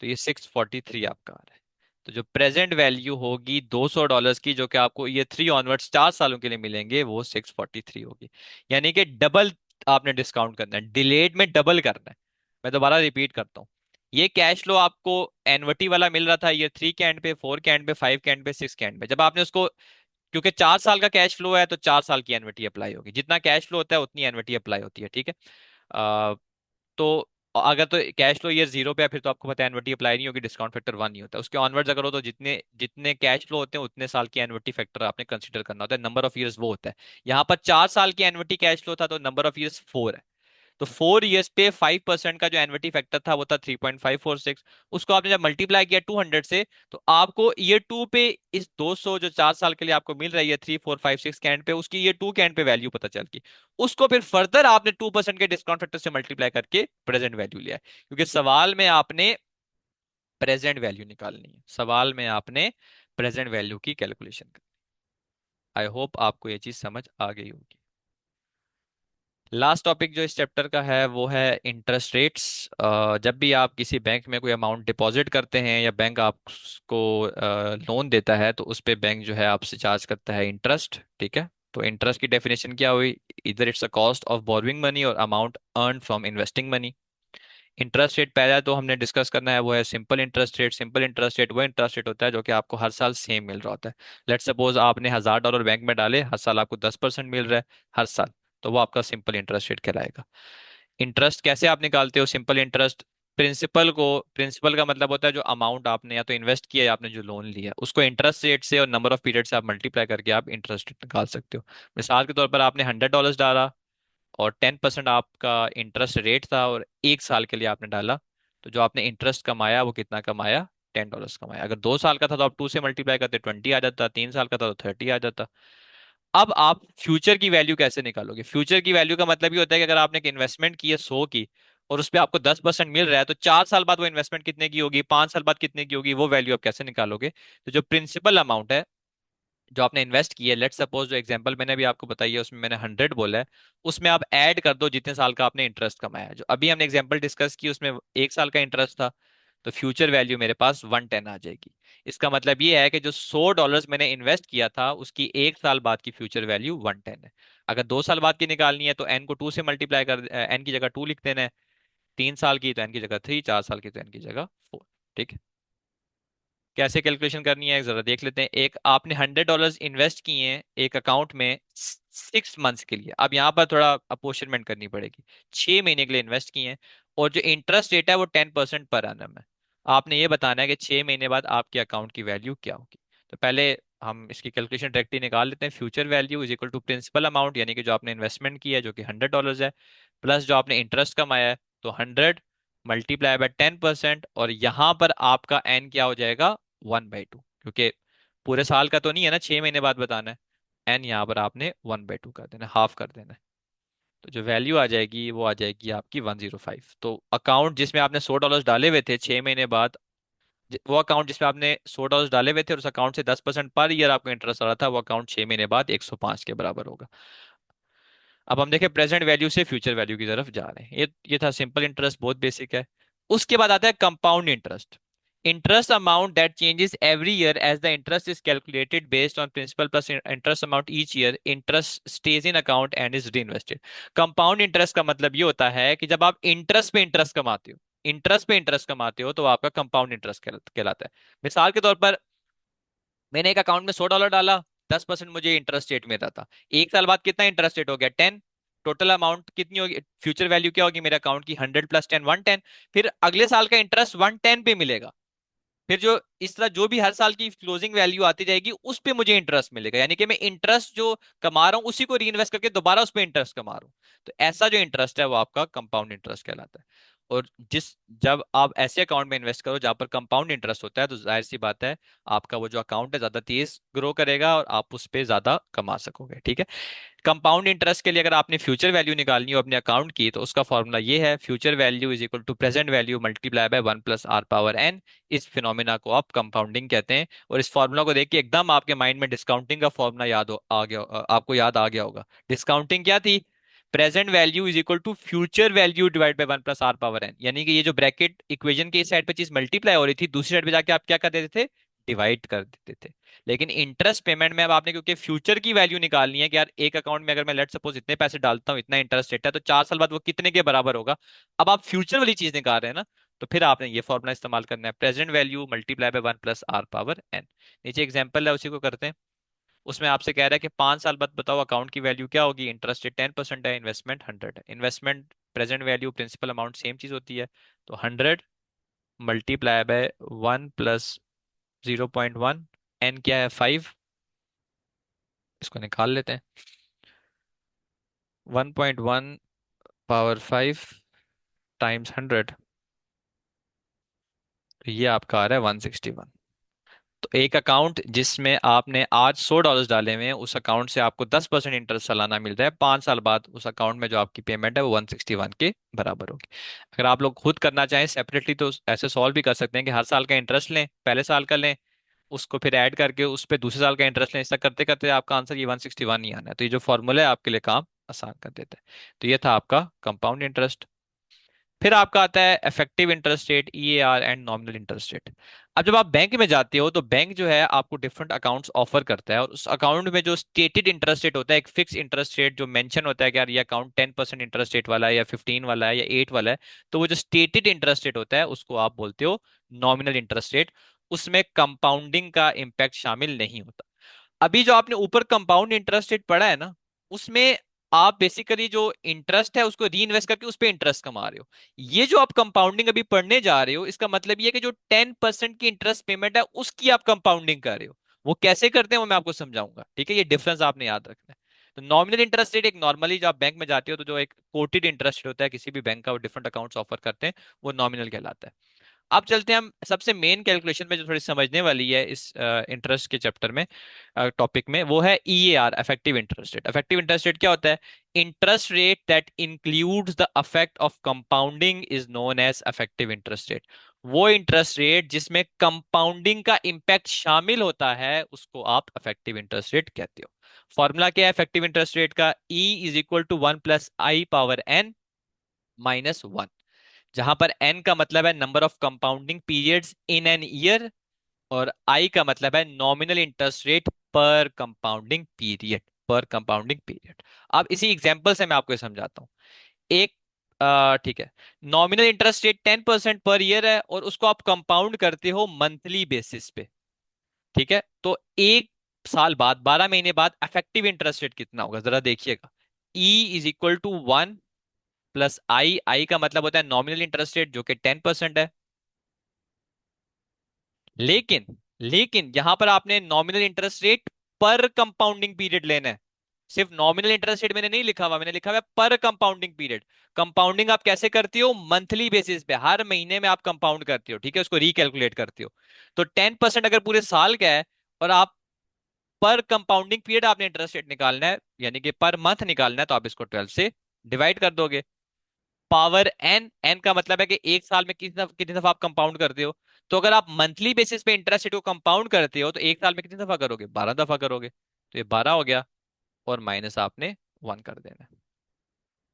तो ये 643 आपका आ रहा है। तो जो प्रेजेंट वैल्यू होगी $200 की, जो कि आपको ये 3 ऑनवर्ड्स 4 सालों के लिए मिलेंगे, वो 643 होगी। यानी कि डबल आपने डिस्काउंट करना है, डिलेड में डबल करना है। मैं दोबारा रिपीट करता हूँ, ये कैश फ्लो आपको एनवटी वाला मिल रहा था ईयर 3 के एंड पे, 4 के एंड पे, 5 के एंड पे, 6 के एंड पे। जब आपने उसको, क्योंकि 4 साल का कैश फ्लो है तो 4 साल की एनविटी अप्लाई होगी, जितना कैश फ्लो होता है उतनी एनविटी अप्लाई होती है, ठीक है। तो और अगर तो कैश फ्लो ईयर जीरो पे है, फिर तो आपको पता है एनवटी अप्लाई नहीं होगी, डिस्काउंट फैक्टर वन ही होता है। उसके ऑनवर्ड्स अगर हो तो जितने जितने कैश फ्लो होते हैं उतने साल की एनवटी फैक्टर आपने कंसीडर करना होता है, नंबर ऑफ ईयर्स वो होता है। यहाँ पर 4 साल की एनवटी कैश फ्लो था तो नंबर ऑफ ईयर्स 4 है। तो 4 ईयर्स पे 5% का जो एनविटी फैक्टर था वो था 3.546। उसको आपने जब मल्टीप्लाई किया 200 से, तो आपको ईयर टू पे इस 200 जो 4 साल के लिए आपको मिल रही है 3456 के एंड पे, उसकी ईयर टू के एंड पे वैल्यू पता चल गई। उसको फिर फर्दर आपने 2% के डिस्काउंट फैक्टर से मल्टीप्लाई करके प्रेजेंट वैल्यू लिया है, क्योंकि सवाल में आपने प्रेजेंट वैल्यू निकालनी है, सवाल में आपने प्रेजेंट वैल्यू की कैलकुलेशन करनी। आई होप आपको ये चीज समझ आ गई होगी। लास्ट टॉपिक जो इस चैप्टर का है वो है इंटरेस्ट रेट्स। जब भी आप किसी बैंक में कोई अमाउंट डिपॉजिट करते हैं या बैंक आपको लोन देता है, तो उस पे बैंक जो है आपसे चार्ज करता है इंटरेस्ट, ठीक है। तो इंटरेस्ट की डेफिनेशन क्या हुई? इधर it's a cost of borrowing money और amount earn from investing money. Interest rate पहला तो हमने डिस्कस करना है वो है simple interest rate. Simple interest rate वो इंटरेस्ट रेट होता है जो कि आपको हर साल सेम मिल रहा होता है। लेट्स सपोज आपने $1000 बैंक में डाले, हर साल आपको 10% मिल रहा है हर साल, तो वो आपका सिंपल इंटरेस्ट रेट कहलाएगा। इंटरेस्ट कैसे आप निकालते हो? सिंपल इंटरेस्ट प्रिंसिपल का मतलब होता है जो अमाउंट आपने या तो इन्वेस्ट किया या आपने जो लोन लिया, उसको इंटरेस्ट रेट से और नंबर ऑफ पीरियड से आप मल्टीप्लाई करके आप इंटरेस्ट रेट निकाल सकते हो। मिसाल के तौर पर आपने $100 डाला और 10% आपका इंटरेस्ट रेट था और 1 साल के लिए आपने डाला, तो जो आपने इंटरेस्ट कमाया वो कितना कमाया? $10 कमाया। अगर 2 साल का था तो आप 2 से मल्टीप्लाई करते 20 आ जाता, 3 साल का था तो 30 आ जाता। अब आप फ्यूचर की वैल्यू कैसे निकालोगे? फ्यूचर की वैल्यू का मतलब ये होता है कि अगर आपने एक इन्वेस्टमेंट की है 100 की और उस पर आपको 10% मिल रहा है, तो 4 साल बाद वो इन्वेस्टमेंट कितने की होगी, 5 साल बाद कितने की होगी, वो वैल्यू आप कैसे निकालोगे? तो जो प्रिंसिपल अमाउंट है जो आपने इन्वेस्ट किया है, लेट्स सपोज जो एग्जांपल मैंने अभी आपको बताई है उसमें मैंने 100 बोला है, उसमें आप ऐड कर दो जितने साल का आपने इंटरेस्ट कमाया है। जो अभी हमने एग्जांपल डिस्कस की उसमें 1 साल का इंटरेस्ट था, तो फ्यूचर वैल्यू मेरे पास 110 आ जाएगी। इसका मतलब ये है कि जो $100 मैंने इन्वेस्ट किया था उसकी 1 साल बाद की फ्यूचर वैल्यू 110 है। अगर 2 साल बाद की निकालनी है तो एन को 2 से मल्टीप्लाई कर, एन की जगह 2 लिख देना है। 3 साल की तो एन की जगह 3, 4 साल की तो एन की जगह 4। ठीक है। कैसे कैलकुलेशन करनी है जरा देख लेते हैं। एक आपने $100 इन्वेस्ट किए हैं एक अकाउंट में 6 मंथ्स के लिए। अब यहाँ पर थोड़ा अपोर्शनमेंट करनी पड़ेगी। 6 महीने के लिए इन्वेस्ट किए हैं और जो इंटरेस्ट रेट है वो 10% पर एनम है। आपने ये बताना है कि 6 महीने बाद आपके अकाउंट की वैल्यू क्या होगी। तो पहले हम इसकी कैलकुलेशन डायरेक्टली निकाल लेते हैं। Future value is equal to principal amount, यानी कि जो आपने इन्वेस्टमेंट किया है जो कि $100 है, प्लस जो आपने इंटरेस्ट कमाया है, तो 100 मल्टीप्लाई बाय 10%, और यहाँ पर आपका एन क्या हो जाएगा? 1/2, क्योंकि पूरे साल का तो नहीं है ना, 6 महीने बाद बताना है। एन यहाँ पर आपने 1/2 कर देना, हाफ कर देना है। तो जो वैल्यू आ जाएगी वो आ जाएगी आपकी 105। तो अकाउंट जिसमें आपने $100 डाले हुए थे 6 महीने बाद, वो अकाउंट जिसमें आपने $100 डाले हुए थे और उस अकाउंट से 10% पर ईयर आपको इंटरेस्ट आ रहा था, वो अकाउंट 6 महीने बाद 105 के बराबर होगा। अब हम देखें प्रेजेंट वैल्यू से फ्यूचर वैल्यू की तरफ जा रहे हैं। ये था सिंपल इंटरेस्ट, बहुत बेसिक है। उसके बाद आता है compound interest. Interest amount that changes every year as the interest is calculated based on principal plus interest amount each year, interest stays in account and is reinvested. Compound interest का मतलब ये होता है कि जब आप interest पे interest कमाते हो, इंटरेस्ट पे इंटरेस्ट कमाते हो, तो वो आपका कंपाउंड इंटरेस्ट कहलाता है। मिसाल के तौर पर मैंने एक अकाउंट में $100 डाला, 10% मुझे इंटरेस्ट रेट मिल रहा था। 1 साल बाद कितना इंटरेस्ट रेट हो गया? 10। टोटल अमाउंट कितनी होगी? फ्यूचर वैल्यू क्या होगी मेरे अकाउंट की? 100 प्लस 10, 110। फिर अगले साल का इंटरेस्ट 110 पे मिलेगा। फिर जो इस तरह जो भी हर साल की क्लोजिंग वैल्यू आती जाएगी उस पे मुझे इंटरेस्ट मिलेगा, यानी कि मैं इंटरेस्ट जो कमा रहा हूं उसी को री इन्वेस्ट करके दोबारा उस पे इंटरेस्ट कमा रहा हूं। तो ऐसा जो इंटरेस्ट है वो आपका कंपाउंड इंटरेस्ट कहलाता है। और जिस जब आप ऐसे अकाउंट में इन्वेस्ट करो जहां पर कंपाउंड इंटरेस्ट होता है, तो जाहिर सी बात है आपका वो जो अकाउंट है ज्यादा तेज ग्रो करेगा और आप उस पे ज्यादा कमा सकोगे। ठीक है। कंपाउंड इंटरेस्ट के लिए अगर आपने फ्यूचर वैल्यू निकालनी हो अपने अकाउंट की, तो उसका फॉर्मूला ये है, future value is equal to present value multiply by 1 plus r power n। इस फिनोमिना को आप कंपाउंडिंग कहते हैं। और इस फॉर्मूला को देख के एकदम आपके माइंड में डिस्काउंटिंग का फॉर्मूला आ गया, आपको याद आ गया होगा। डिस्काउंटिंग क्या थी? Present value is equal to future value divide by 1 plus r power n, यानी कि ये जो ब्रैकेट इक्वेशन के इस साइड पे चीज मल्टीप्लाई हो रही थी, दूसरी साइड पे जाके आप क्या कर देते थे? डिवाइड कर देते थे। लेकिन इंटरेस्ट पेमेंट में अब आपने क्योंकि फ्यूचर की वैल्यू निकालनी है कि यार एक अकाउंट में अगर मैं लेट सपोज इतने पैसे डालता हूँ, इतना इंटरेस्ट रेट है, तो 4 साल बाद वो कितने के बराबर होगा। अब आप फ्यूचर वाली चीज निकाल रहे हैं ना, तो फिर आपने ये फॉर्मूला इस्तेमाल करना है, present value multiply by 1 plus r power n। नीचे एग्जाम्पल है उसी को करते हैं। उसमें आपसे कह रहा है कि 5 साल बाद बताओ अकाउंट की वैल्यू क्या होगी। इंटरेस्ट रेट 10% है, इन्वेस्टमेंट 100 है। Investment present value principal amount same चीज होती है। तो 100 मल्टीप्लाई बाय 1 + 0.1, एन क्या है 5, इसको निकाल लेते हैं। 1.1 × 5 टाइम्स 100, तो ये आपका आ रहा है 161। तो एक अकाउंट जिसमें आपने आज $100 डाले हुए हैं, उस अकाउंट से आपको 10% इंटरेस्ट सालाना मिल रहा है, 5 साल बाद उस अकाउंट में जो आपकी पेमेंट है वो 161 के बराबर होगी। अगर आप लोग खुद करना चाहें सेपरेटली तो ऐसे सॉल्व भी कर सकते हैं कि हर साल का इंटरेस्ट लें, पहले साल का लें, उसको फिर ऐड करके उस पर दूसरे साल का इंटरेस्ट लें, ऐसा करते करते आपका आंसर ये 161 ही आना है। तो ये जो फॉर्मूला है आपके लिए काम आसान कर देता है। तो ये था आपका कंपाउंड इंटरेस्ट। फिर आपका आता है effective interest rate, EAR and nominal interest rate. अब जब आप बैंक में जाते हो तो बैंक जो है आपको डिफरेंट अकाउंट्स ऑफर करता है, और उस अकाउंट में जो स्टेटेड इंटरेस्ट रेट होता है, एक फिक्स इंटरेस्ट रेट जो मेंशन होता है कि यार ये अकाउंट 10% इंटरेस्ट रेट वाला है, या 15 वाला है, या 8 वाला है, तो वो जो स्टेटेड इंटरेस्ट रेट होता है उसको आप बोलते हो नॉमिनल इंटरेस्ट रेट। उसमें कंपाउंडिंग का इम्पैक्ट शामिल नहीं होता। अभी जो आपने ऊपर कंपाउंड इंटरेस्ट रेट पढ़ा है ना, उसमें आप बेसिकली जो इंटरेस्ट है उसको री इन्वेस्ट करके उस पर इंटरेस्ट कमा रहे हो। ये जो आप कंपाउंडिंग अभी पढ़ने जा रहे हो, इसका मतलब ये है कि जो 10% की इंटरेस्ट पेमेंट है उसकी आप कंपाउंडिंग कर रहे हो। वो कैसे करते हैं वो मैं आपको समझाऊंगा, ठीक है? ये डिफरेंस आपने याद रखना है। तो नॉमिनल इंटरेस्ट रेट एक नॉर्मली जब आप बैंक में जाते हो तो जो एक कोटेड इंटरेस्ट रेट होता है किसी भी बैंक का, वो डिफरेंट अकाउंट्स ऑफर करते हैं, वो नॉमिनल कहलाता है। अब चलते हैं हम सबसे मेन कैलकुलेशन में जो थोड़ी समझने वाली है इस इंटरेस्ट के चैप्टर में, टॉपिक में, वो है EAR, effective interest rate. Effective interest rate क्या होता है? Interest rate that includes the effect of compounding is known as effective interest rate. वो इंटरेस्ट रेट जिसमें कंपाउंडिंग का इंपैक्ट शामिल होता है उसको आप इफेक्टिव इंटरेस्ट रेट कहते हो। फॉर्मूला क्या है इफेक्टिव इंटरेस्ट रेट का? E = 1 + i⁻n - 1, जहां पर n का मतलब है number of compounding periods in an year, और i का मतलब है नॉमिनल इंटरेस्ट रेट पर कंपाउंडिंग पीरियड, पर कंपाउंडिंग पीरियड। अब इसी एग्जांपल से मैं आपको ये समझाता हूँ। एक ठीक है, nominal interest rate 10% per year है, और उसको आप कंपाउंड करते हो मंथली बेसिस पे, ठीक है? तो एक साल बाद, 12 महीने बाद, इफेक्टिव इंटरेस्ट रेट कितना होगा जरा देखिएगा। E = 1 + i, का मतलब होता है नॉमिनल इंटरेस्ट रेट जो कि 10% है। लेकिन लेकिन यहां पर आपने नॉमिनल इंटरेस्ट रेट पर कंपाउंडिंग पीरियड लेना है। सिर्फ नॉमिनल इंटरेस्ट रेट मैंने नहीं लिखा हुआ, मैंने लिखा हुआ है पर कंपाउंडिंग पीरियड। कंपाउंडिंग आप कैसे करती हो? मंथली बेसिस पे, हर महीने में आप कंपाउंड करती हो, ठीक है? उसको रिकैलकुलेट करती हो। तो 10% अगर पूरे साल का है, और आप पर कंपाउंडिंग पीरियड आपने इंटरेस्ट रेट निकालना है, यानी कि पर मंथ निकालना है, तो आप इसको 12 से डिवाइड कर दोगे। पावर एन, एन का मतलब है कि एक साल में कितनी दफा आप कंपाउंड करते हो। तो अगर आप मंथली बेसिस पे इंटरेस्ट रेट को कंपाउंड करते हो तो एक साल में कितनी दफा करोगे? 12 दफा करोगे। तो ये 12 हो गया, और माइनस आपने 1 कर देना है।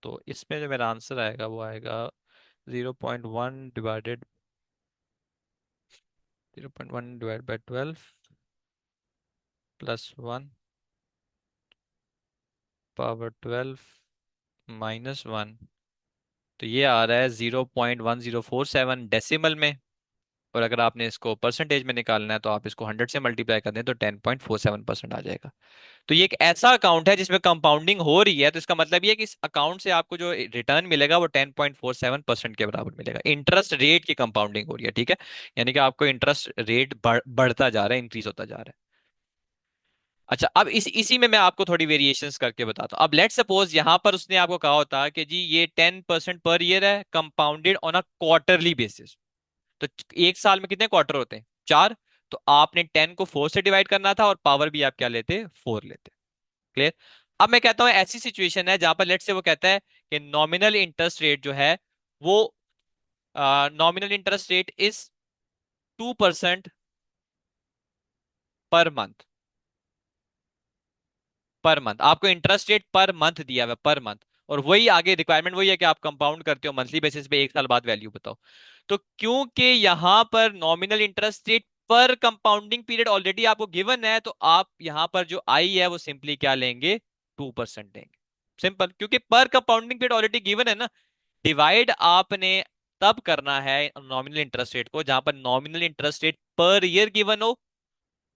तो इसमें जो मेरा आंसर आएगा वो आएगा 0.1 + 1 पावर 12 -1। तो ये आ रहा है 0.1047 डेसिमल में। और अगर आपने इसको परसेंटेज में निकालना है तो आप इसको 100 से मल्टीप्लाई कर दें तो 10.47% आ जाएगा। तो ये एक ऐसा अकाउंट है जिसमें कंपाउंडिंग हो रही है, तो इसका मतलब ये है कि इस अकाउंट से आपको जो रिटर्न मिलेगा वो 10.47% के बराबर मिलेगा। इंटरेस्ट रेट की कंपाउंडिंग हो रही है, ठीक है? यानी कि आपको इंटरेस्ट रेट बढ़ता जा रहा है, इंक्रीज होता जा रहा है। अच्छा, अब इसी में मैं आपको थोड़ी वेरिएशंस करके बताता हूँ। अब लेट सपोज यहां पर उसने आपको कहा होता कि जी ये 10% पर ईयर है, compounded on a quarterly basis. तो एक साल में कितने क्वार्टर होते हैं? 4। तो आपने 10 को 4 से डिवाइड करना था, और पावर भी आप क्या लेते? 4 लेते। क्लियर? अब मैं कहता हूं ऐसी सिचुएशन है जहां पर लेट से वो कहता है कि नॉमिनल इंटरेस्ट रेट जो है वो, nominal interest rate is 2% per month. Per month आपको इंटरेस्ट रेट पर मंथ दिया हुआ है, पर मंथ। और वही आगे रिक्वायरमेंट वही है कि आप कंपाउंड करते हो मंथली बेसिस पे, एक साल बाद वैल्यू बताओ। तो क्योंकि यहां पर नॉमिनल इंटरेस्ट रेट पर कंपाउंडिंग पीरियड ऑलरेडी आपको गिवन है, तो आप यहां पर जो आई है वो सिंपली क्या लेंगे? 2% लेंगे। सिंपल, क्योंकि पर कंपाउंडिंग पीरियड ऑलरेडी गिवन है ना। डिवाइड आपने तब करना है नॉमिनल इंटरेस्ट रेट को जहां पर nominal interest rate per year given हो,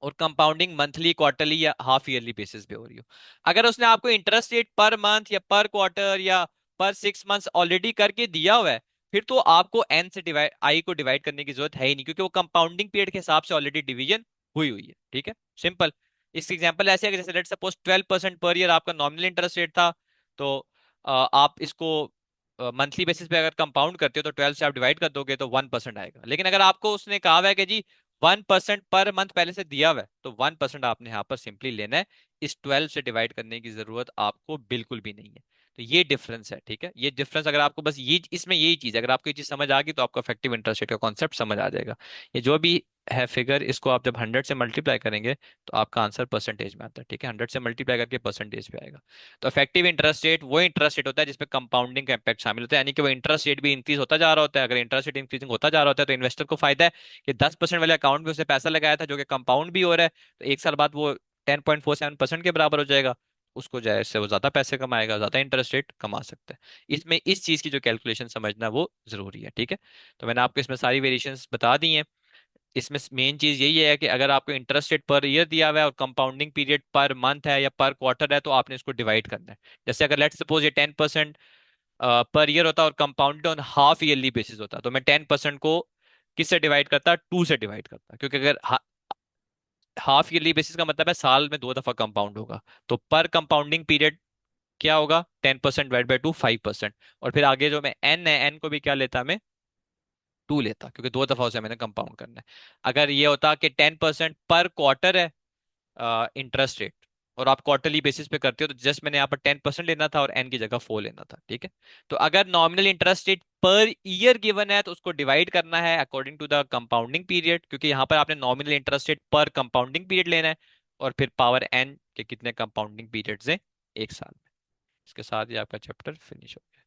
और कंपाउंडिंग मंथली, क्वार्टरली या हाफ ईयरली बेसिस पे हो रही हो। अगर उसने आपको इंटरेस्ट रेट पर मंथ या पर क्वार्टर या पर 6 मंथ्स ऑलरेडी करके दिया हुआ है, फिर तो आपको एन से डिवाइड, आई को डिवाइड करने की जरूरत है ही नहीं, क्योंकि वो कंपाउंडिंग पीरियड के हिसाब से ऑलरेडी डिवीजन हुई हुई है। ठीक है, सिंपल। इसका एग्जांपल ऐसे है कि जैसे लेट सपोज 12% पर ईयर आपका नॉमिनल इंटरेस्ट रेट था, तो आप इसको मंथली बेसिस पे अगर कंपाउंड करते हो तो 12 से आप डिवाइड कर दोगे तो 1% आएगा। लेकिन अगर आपको उसने कहा हुआ है कि जी 1% पर मंथ पहले से दिया हुआ है, तो 1% आपने यहाँ पर सिंपली लेना है, इस 12 से डिवाइड करने की जरूरत आपको बिल्कुल भी नहीं है। तो ये डिफरेंस है। ठीक है, ये डिफरेंस अगर आपको बस ये इसमें यही चीज, अगर आपको ये चीज समझ आ गई तो आपको इफेक्टिव इंटरेस्ट रेट का कॉन्सेप्ट समझ आ जाएगा। ये जो भी है फिगर, इसको आप जब 100 से मल्टीप्लाई करेंगे तो आपका आंसर परसेंटेज में आता है। ठीक है, 100 से मल्टीप्लाई करके परसेंटेज पे आएगा। तो इफेक्टिव इंटरेस्ट रेट वो इंटरेस्ट रेट होता है जिसपे कंपाउंडिंग का इम्पैक्ट शामिल होता है, यानी कि वो इंटरेस्ट रेट भी इंक्रीज होता जा रहा होता है। अगर इंटरेस्ट रेट इंक्रीजिंग होता जा रहा होता है तो इन्वेस्टर को फायदा है कि 10% वाले अकाउंट में उसने पैसा लगाया था जो कि कंपाउंड भी हो रहा है, तो 1 साल बाद वो 10.47% के बराबर हो जाएगा। उसको जो है इससे वो ज्यादा पैसे कमाएगा, ज्यादा इंटरेस्ट रेट कमा सकता है। इसमें इस चीज की जो कैलकुलेशन समझना वो जरूरी है। ठीक है, तो मैंने आपको इसमें सारी वेरिएशंस बता दी हैं। इसमें मेन चीज यही है कि अगर आपको इंटरेस्ट रेट पर ईयर दिया हुआ है और कंपाउंडिंग पीरियड पर मंथ है या पर क्वार्टर है, तो आपने इसको डिवाइड करना है। जैसे अगर लेट्स सपोज ये 10% पर ईयर होता और compounded on half yearly basis होता, तो मैं 10% को किससे डिवाइड करता, 2 से डिवाइड करता, क्योंकि अगर हाफ ईयरली बेसिस का मतलब है साल में 2 दफा कंपाउंड होगा। तो पर कंपाउंडिंग पीरियड क्या होगा, 10% डिवाइड बाई 2, 5%। और फिर आगे जो मैं एन है, एन को भी क्या लेता मैं, 2 लेता, क्योंकि 2 दफा उसे मैंने कंपाउंड करना है। अगर ये होता कि 10% पर क्वार्टर है इंटरेस्ट रेट, और आप क्वार्टरली बेसिस पे करते हो, तो जस्ट मैंने यहाँ पर 10% लेना था और एन की जगह 4 लेना था। ठीक है, तो अगर nominal interest rate per year given है तो उसको डिवाइड करना है according to the compounding period, क्योंकि यहाँ पर आपने नॉमिनल इंटरेस्ट रेट पर कंपाउंडिंग पीरियड लेना है, और फिर पावर एन के कितने कंपाउंडिंग पीरियड्स हैं 1 साल में। इसके साथ ही आपका चैप्टर फिनिश हो गया।